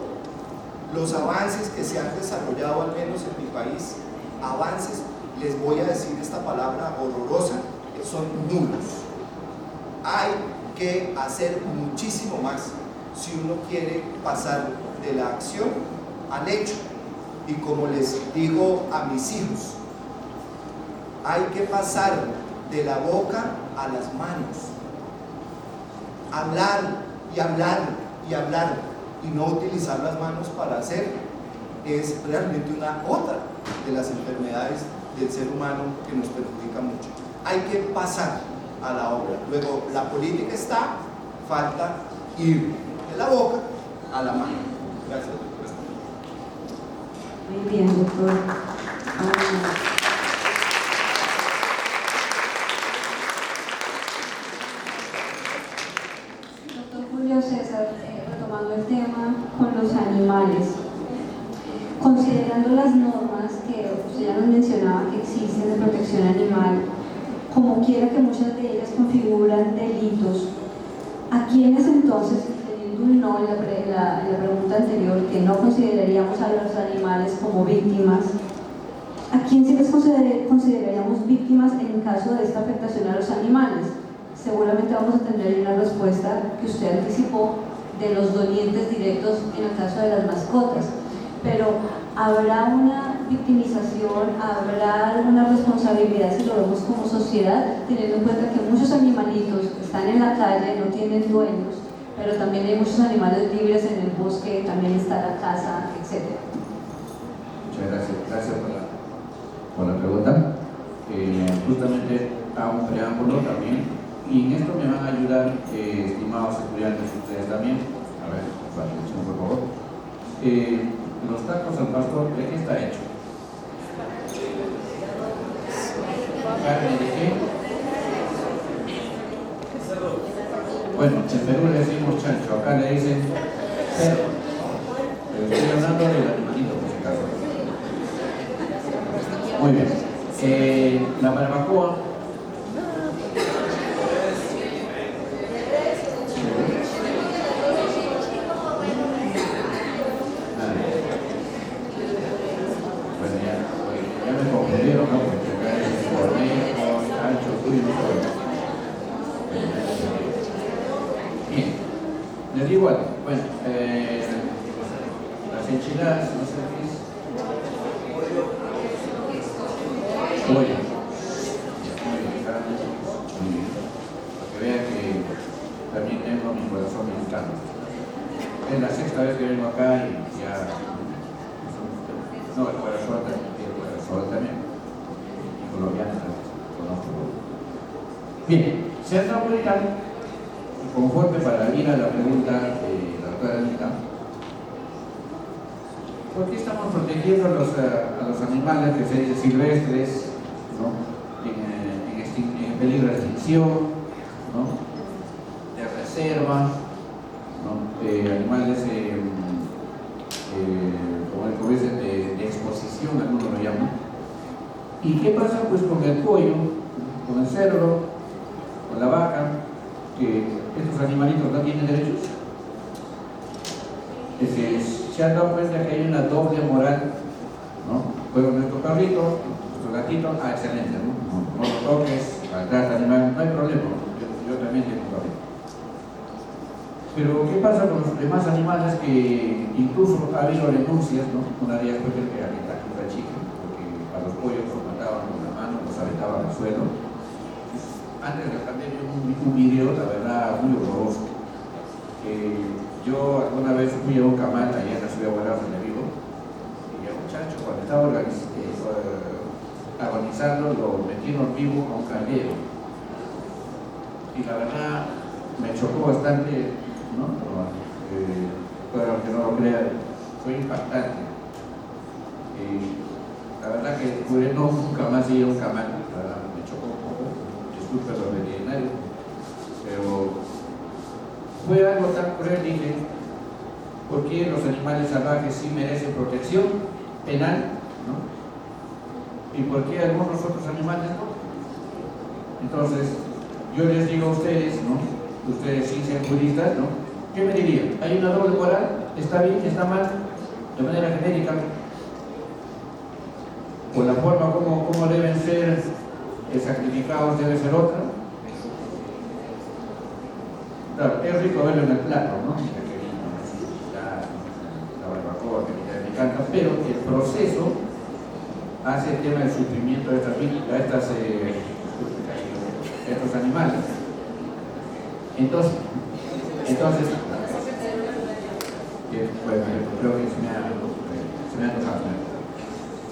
Los avances que se han desarrollado, al menos en mi país, avances, les voy a decir esta palabra horrorosa, que son nulos. Hay que hacer muchísimo más si uno quiere pasar de la acción al hecho. Y como les digo a mis hijos, hay que pasar de la boca a las manos. Hablar y hablar y hablar y no utilizar las manos para hacer es realmente una otra de las enfermedades del ser humano que nos perjudica mucho. Hay que pasar a la obra. Luego, la política está, falta ir de la boca a la mano. Gracias, doctora. Muy bien, doctor. Doctor Julio César, retomando el tema con los animales, considerando las normas que usted ya nos mencionaba que existen de protección animal, como quiera que muchas de ellas configuran delitos, ¿a quiénes entonces, teniendo un no en la pregunta anterior, que no consideraríamos a los animales como víctimas, ¿a quién sí les consideraríamos víctimas en caso de esta afectación a los animales? Seguramente vamos a tener una respuesta que usted anticipó de los dolientes directos en el caso de las mascotas, pero ¿habrá una victimización, habrá alguna responsabilidad si lo vemos como sociedad, teniendo en cuenta que muchos animalitos están en la calle, no tienen dueños, pero también hay muchos animales libres en el bosque, también está la casa, etc.? Muchas gracias. Gracias por la pregunta. Justamente a un preámbulo también, y en esto me van a ayudar, estimados estudiantes, ustedes también. A ver, atención por favor. Los tacos al pastor, ¿de qué está hecho? ¿Carne de qué? Bueno, en Perú le decimos chancho, acá le dicen cerdo. Pero estoy hablando del animalito, por si acaso. Muy bien. La barbacoa. Les digo algo, bueno, las enchiladas, no sé qué es. Pollo. Muy bien, muy bien. Para que vean que también esta vez que vengo acá y ya... No, el Guarasol también. Y colombiano también, conozco. Bien, se han dado cuenta, y conforme para ir a la pregunta de la doctora Anita, ¿por qué estamos protegiendo a los animales que se dicen silvestres, ¿no? en peligro de extinción, ¿no? De reserva, ¿no? Animales como dicen, de exposición, algunos lo llaman? ¿Y qué pasa pues con el pollo, con el cerdo, con la vaca, que estos animalitos no tienen derechos? Se han dado cuenta que hay una doble moral, ¿no? Juego nuestro perrito, nuestro gatito, excelente, ¿no? No lo toques, maltrata animal, no hay problema, yo también tengo un perrito. Pero ¿qué pasa con los demás animales que incluso ha habido denuncias, ¿no? Una de ellas fue que a Kentucky Chicken, porque a los pollos los mataban con la mano, los aventaban al suelo. Antes de la pandemia un video, la verdad, muy horroroso. Yo alguna vez fui a un camal allá en la ciudad de Guadalajara, donde vivo, y el muchacho cuando estaba agonizando lo metieron vivo a un carguero. Y la verdad me chocó bastante, ¿no? Pero aunque no lo crean, fue impactante. La verdad que no nunca más ir a un camal, la verdad me chocó un poco, disculpen los veterinarios, pero fue algo tan cruel, dije, ¿por qué los animales salvajes sí merecen protección penal, ¿no? ¿Y por qué algunos otros animales no? Entonces, yo les digo a ustedes, ¿no? Ustedes sí sean juristas, ¿no? ¿Qué me dirían? ¿Hay una doble moral? ¿Está bien? ¿Está mal? De manera genérica. ¿O la forma como deben ser sacrificados debe ser otra? Claro, es rico verlo en el plato, ¿no? La barbacoa que me encanta, pero el proceso hace el tema del sufrimiento de estos animales. Entonces bueno, creo que se me ha antojado.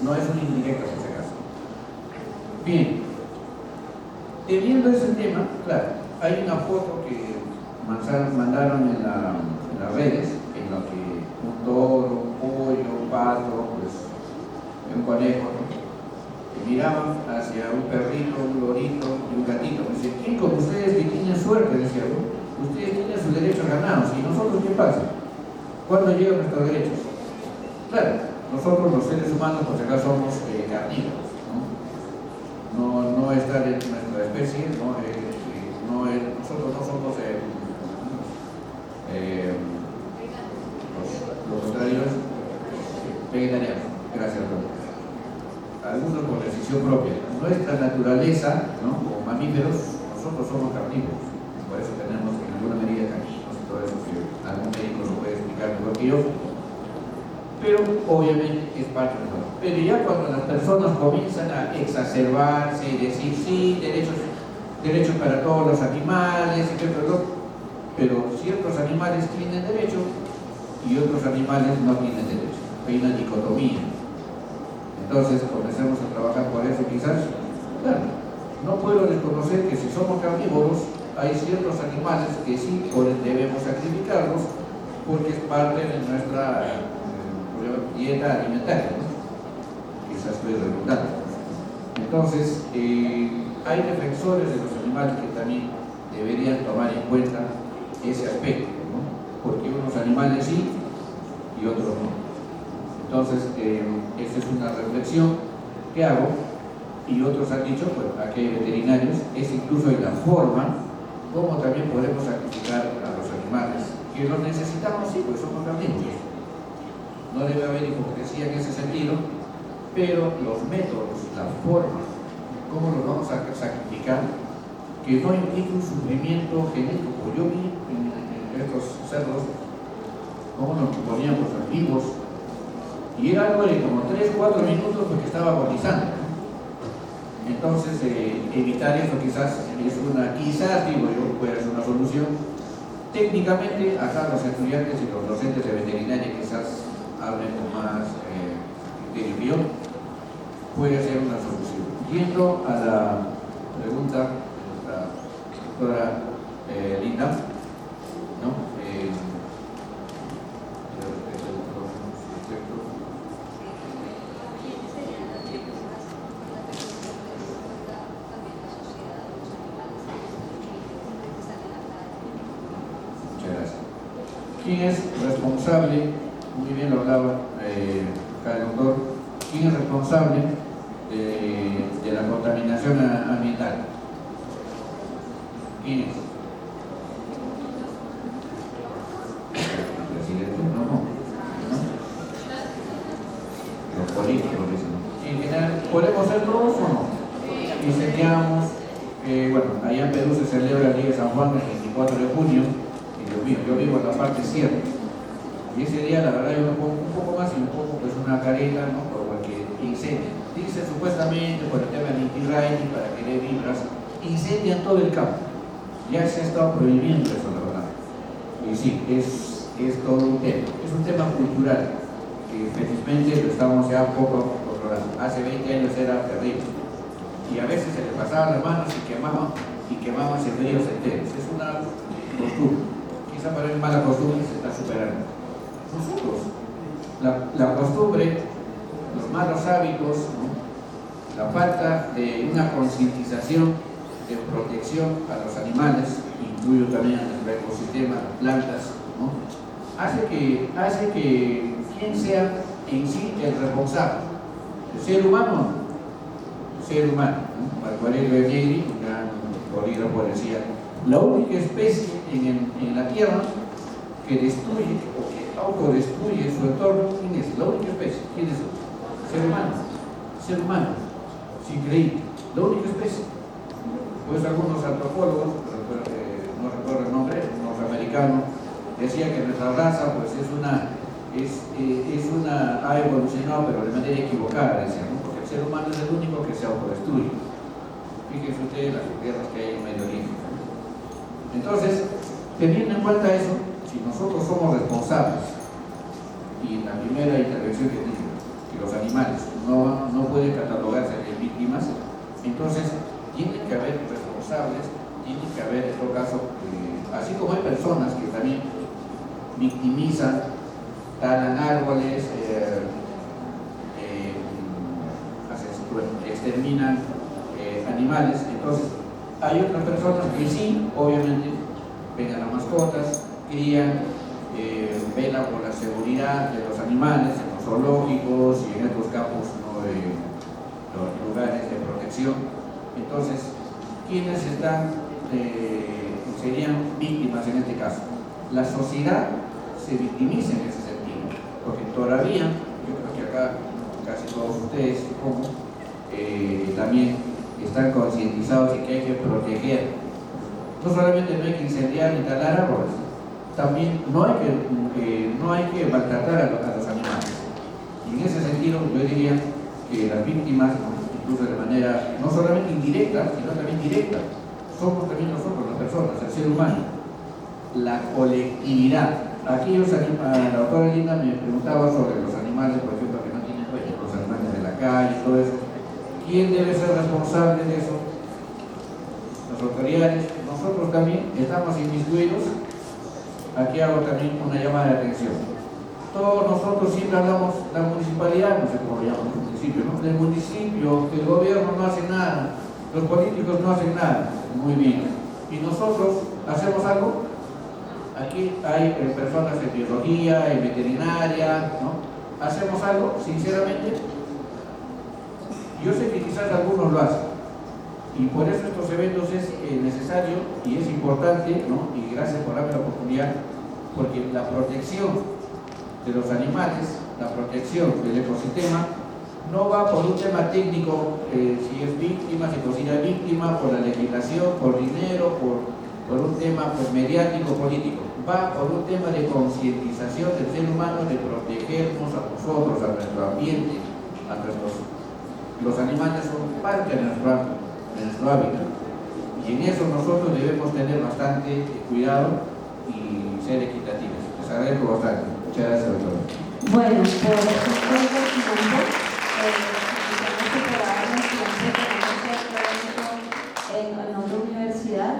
No es un indirecto en ese caso. Bien, teniendo ese tema, claro, hay una foto que mandaron en las redes, en lo que un toro, un pollo, un pato, pues un conejo, ¿no? Que miraban hacia un perrito, un lorito y un gatito. Dice, ¿quién con ustedes que tienen suerte? Decía uno. Ustedes tienen sus derechos ganados, ¿y nosotros qué pasa? ¿Cuándo llegan nuestros derechos? Claro, nosotros los seres humanos, por si acaso, somos carnívoros, ¿no? No está dentro de nuestra especie, nosotros no somos los contrarios vegetarianos, gracias a Dios. Algunos por decisión propia. Nuestra naturaleza, ¿no? Como mamíferos, nosotros somos carnívoros. Por eso tenemos en alguna medida caninos y todo eso que algún médico lo puede explicar mejor que yo. Pero obviamente es parte de nosotros. Pero ya cuando las personas comienzan a exacerbarse y decir sí, derechos para todos los animales, pero ciertos animales tienen derecho y otros animales no tienen derecho. Hay una dicotomía. Entonces comencemos a trabajar por eso quizás. Claro, no puedo desconocer que si somos carnívoros hay ciertos animales que sí debemos sacrificarlos porque es parte de nuestra dieta alimentaria, ¿no? Quizás estoy redundando. Entonces, hay defensores de los animales que también deberían tomar en cuenta ese aspecto, ¿no? Porque unos animales sí y otros no. Entonces, esa es una reflexión que hago, y otros han dicho, pues aquí hay veterinarios, es incluso en la forma como también podemos sacrificar a los animales, que los necesitamos, sí, pues somos carnívoros. No debe haber hipocresía en ese sentido, pero los métodos, la forma, cómo los vamos a sacrificar, que no implique un sufrimiento genético. Yo vi en estos cerdos cómo nos poníamos vivos, y era algo de como 3-4 minutos porque estaba agonizando. Entonces, evitar eso quizás digo yo, puede ser una solución. técnicamente, acá los estudiantes y los docentes de veterinaria quizás hablen con más criterio que yo, puede ser una solución. Yendo a la pregunta de la doctora Linda, ¿no? ¿Quién es responsable? Muy bien lo hablaba acá el doctor. ¿Quién es responsable de la contaminación ambiental? ¿Quién es? El presidente, no. Los políticos dicen. En general, ¿podemos ser todos o no? Incendiamos. Bueno, allá en Perú se celebra el Día de San Juan el 24 de junio. Yo vivo en la parte sierra y ese día la verdad yo me pongo un poco más y me pongo pues una careta, ¿no? Por cualquier incendio. Dicen supuestamente por el tema del Inti-Raimi, para que dé vibras, incendian todo el campo. Ya se ha estado prohibiendo eso, la verdad. Y sí, es todo un tema. Es un tema cultural que felizmente lo estamos ya un poco controlando. Hace 20 años era terrible y a veces se le pasaban las manos y quemaban sembríos enteros. Es una costumbre. Quizá para el mala costumbre se está superando. Nosotros, la costumbre, los malos hábitos, ¿no? La falta de una concientización de protección a los animales, incluyo también a nuestro ecosistema, las plantas, ¿no? hace que quien sea en sí el responsable. El ser humano, ¿no? Marco Aurelio Negri, un gran polígrafo, decía: la única especie en la Tierra que destruye o que autodestruye su entorno, ¿quién es? La única especie, ¿quién es? Ser humano. Es increíble. La única especie. Pues algunos antropólogos, no recuerdo el nombre, unos americanos, decían que nuestra raza pues ha evolucionado, pero de manera equivocada, decían, ¿no? Porque el ser humano es el único que se autodestruye. Fíjense ustedes las guerras que hay en Medio Oriente. Entonces, teniendo en cuenta eso, si nosotros somos responsables, y en la primera intervención que dije, que los animales no pueden catalogarse de víctimas, entonces tienen que haber responsables, tienen que haber, en todo caso, así como hay personas que también victimizan, talan árboles, exterminan animales, entonces hay otras personas que sí, obviamente, vengan a mascotas, crían, velan por la seguridad de los animales en los zoológicos y en otros campos, ¿no? Los lugares de protección. Entonces, ¿quiénes serían víctimas en este caso? La sociedad se victimiza en ese sentido, porque todavía, yo creo que acá casi todos ustedes, también están concientizados de que hay que proteger. No solamente no hay que incendiar ni talar árboles, también no hay que maltratar a los animales. Y en ese sentido yo diría que las víctimas, incluso de manera no solamente indirecta, sino también directa, somos también nosotros las personas, el ser humano, la colectividad. Aquellos animales, la doctora Linda me preguntaba sobre los animales, por ejemplo, que no tienen dueño, los animales de la calle y todo eso. ¿Quién debe ser responsable de eso? Las autoridades. Nosotros también estamos inmiscuidos. Aquí hago también una llamada de atención. Todos nosotros siempre hablamos de la municipalidad, no sé cómo lo llamamos, el municipio, ¿no? Del municipio, que el gobierno no hace nada, los políticos no hacen nada. Muy bien. ¿Y nosotros hacemos algo? Aquí hay personas en biología, en veterinaria, ¿no? ¿Hacemos algo? Sinceramente, yo sé que quizás algunos lo hacen. Y por eso estos eventos es necesario y es importante, ¿no? Y gracias por darme la oportunidad, porque la protección de los animales, la protección del ecosistema, no va por un tema técnico, si es víctima, si considera víctima, por la legislación, por dinero, por un tema pues, mediático, político. Va por un tema de concientización del ser humano, de protegernos a nosotros, a nuestro ambiente, a los animales son parte de nuestro hábitat. Y en eso nosotros debemos tener bastante cuidado y ser equitativas. Les agradezco bastante. Muchas gracias, doctor. Bueno, por el tiempo, estamos separados siempre, tenemos que hacer en otra universidad.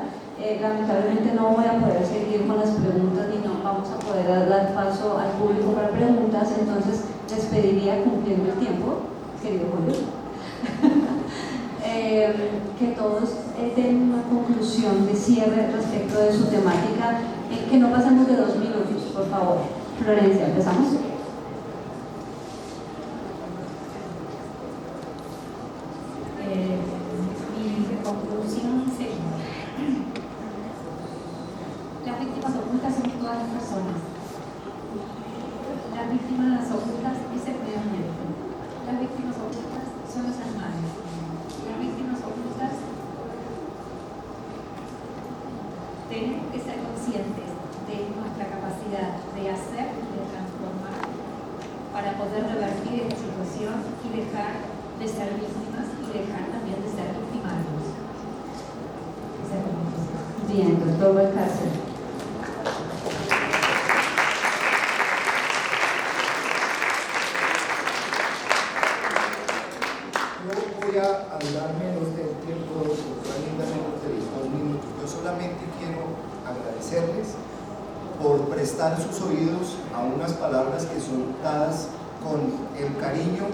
Lamentablemente no voy a poder seguir con las preguntas ni no vamos a poder dar paso al público para preguntas, entonces les pediría, cumpliendo el tiempo, querido Julio, que todos den una conclusión de cierre respecto de su temática, que no pasemos de 2 minutos, por favor. Florencia, ¿empezamos? Mi conclusión sería: las víctimas ocultas son todas las personas. Las víctimas ocultas es el medio ambiente. Las víctimas ocultas son los animales. Las víctimas ocultas tenemos que ser conscientes de nuestra capacidad de hacer y de transformar para poder revertir esta situación y dejar de ser víctimas y dejar también de ser victimarios. Esa es la conclusión. Bien, doctor Valcárcel. No voy a hablar menos del tiempo, doctora Linda, menos de los 2 minutos. Yo solamente quiero agradecerles por prestar sus oídos a unas palabras que son dadas con el cariño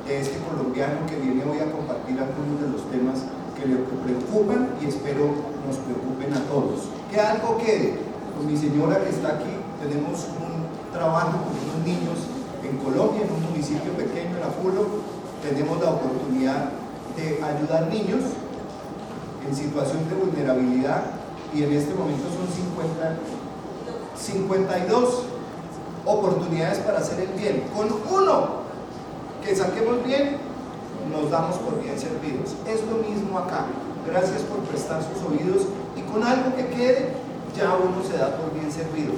de este colombiano que viene hoy a compartir algunos de los temas que le preocupan y espero nos preocupen a todos. Que algo quede. Con mi señora que está aquí tenemos un trabajo con unos niños en Colombia, en un municipio pequeño, en Apulo. Tenemos la oportunidad de ayudar niños en situación de vulnerabilidad y en este momento son 52 oportunidades para hacer el bien. Con uno que saquemos bien, nos damos por bien servidos. Es lo mismo acá. Gracias por prestar sus oídos y con algo que quede, ya uno se da por bien servido.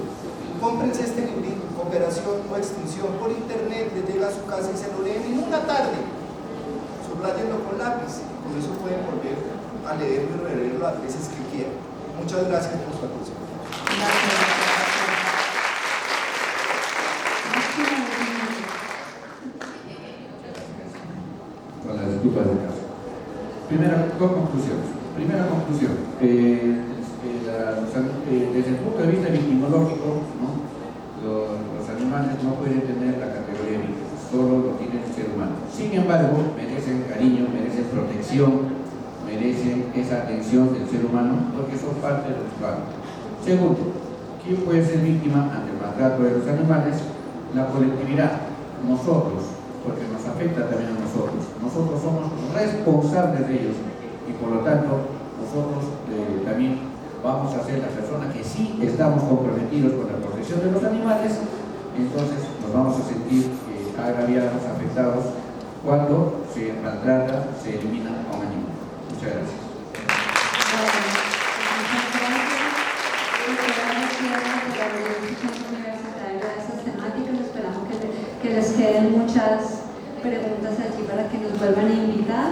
Cómprense este librito, Cooperación o Extinción, por internet, les llega a su casa y se lo leen en una tarde. Subrayenlo con lápiz, con eso pueden volver a leerlo y releerlo las veces que quieran. Muchas gracias por su atención. Con las disculpas de caso. Dos conclusiones. Primera conclusión, desde el punto de vista victimológico, ¿no? los animales no pueden tener la categoría de víctimas, solo lo tiene el ser humano. Sin embargo, merecen cariño, merecen protección, merecen esa atención del ser humano porque son parte del humano. Segundo, ¿quién puede ser víctima ante el maltrato de los animales? La colectividad, nosotros, porque nos afecta también a nosotros. Nosotros somos responsables de ellos y por lo tanto nosotros también vamos a ser la persona que sí estamos comprometidos con la protección de los animales, entonces nos vamos a sentir agraviados, afectados cuando se maltrata, se elimina a un animal. Muchas gracias. Que les queden muchas preguntas allí para que nos vuelvan a invitar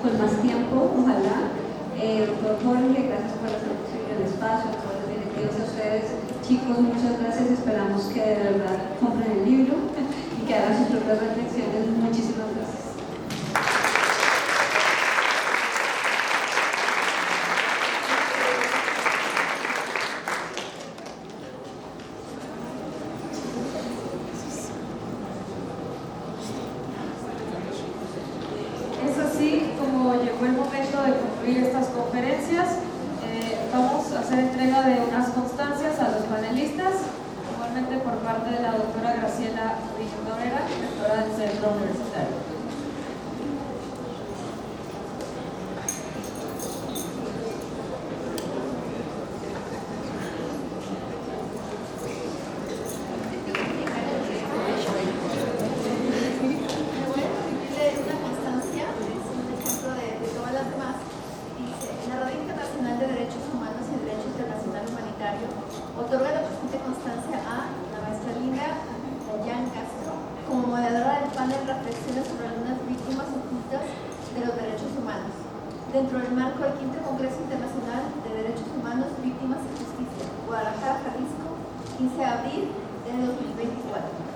con más tiempo, ojalá. Doctor Jorge, gracias por hacer posible el espacio, por los directivos a ustedes. Chicos, muchas gracias. Esperamos que de verdad compren el libro y que hagan sus propias reflexiones. Muchísimas gracias. Llegó el momento de concluir estas conferencias. Vamos a hacer entrega de unas constancias a los panelistas, igualmente por parte de la doctora Graciela Murillo Cabrera, directora del Centro Universitario. Otorga la presente constancia a la maestra Linda Castro como moderadora del panel Reflexiones sobre dentro del marco del 5º Congreso Internacional de Derechos Humanos, Víctimas y Justicia, Guadalajara, Jalisco, 15 de abril de 2024.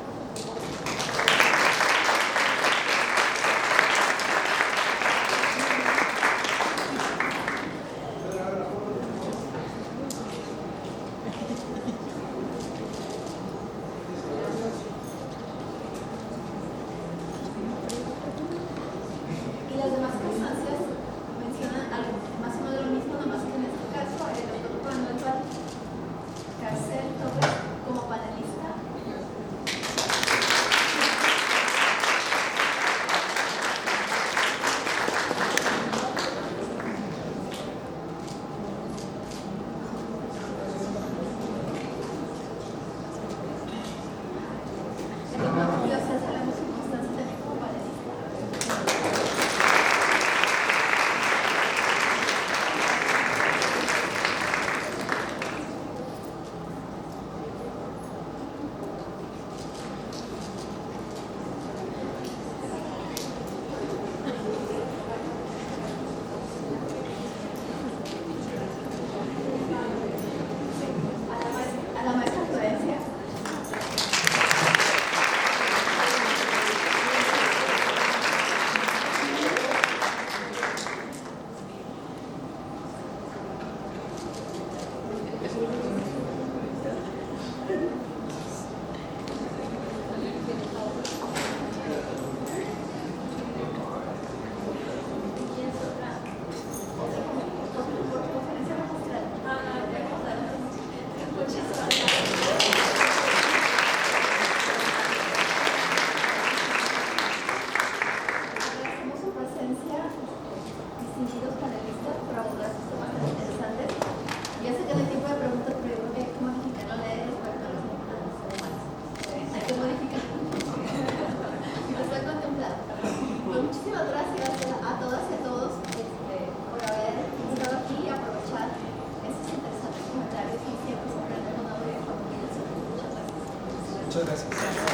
Y las demás constancias mencionan algo más o menos lo mismo, nomás que en este caso el doctor Manuel Carcel Torres como panelista. El doctor Julio César Lemos y Constancia también como panelista. A la maestra Florencia. ¿Quién es otra? Conferencia magistral. Muchas gracias. Agradecemos su presencia, distinguidos panelistas, por abordar estos temas tan interesantes. Ya sé que no hay tiempo de preguntas, pero yo creo que como mexicano leer respecto a los demás. Hay que modificar. Y lo estoy contemplando. Pues muchísimas gracias a todas y a todos por haber estado aquí y aprovechar estos interesantes comentarios y siempre se aprende con amor y familia. Muchas gracias. Muchas gracias.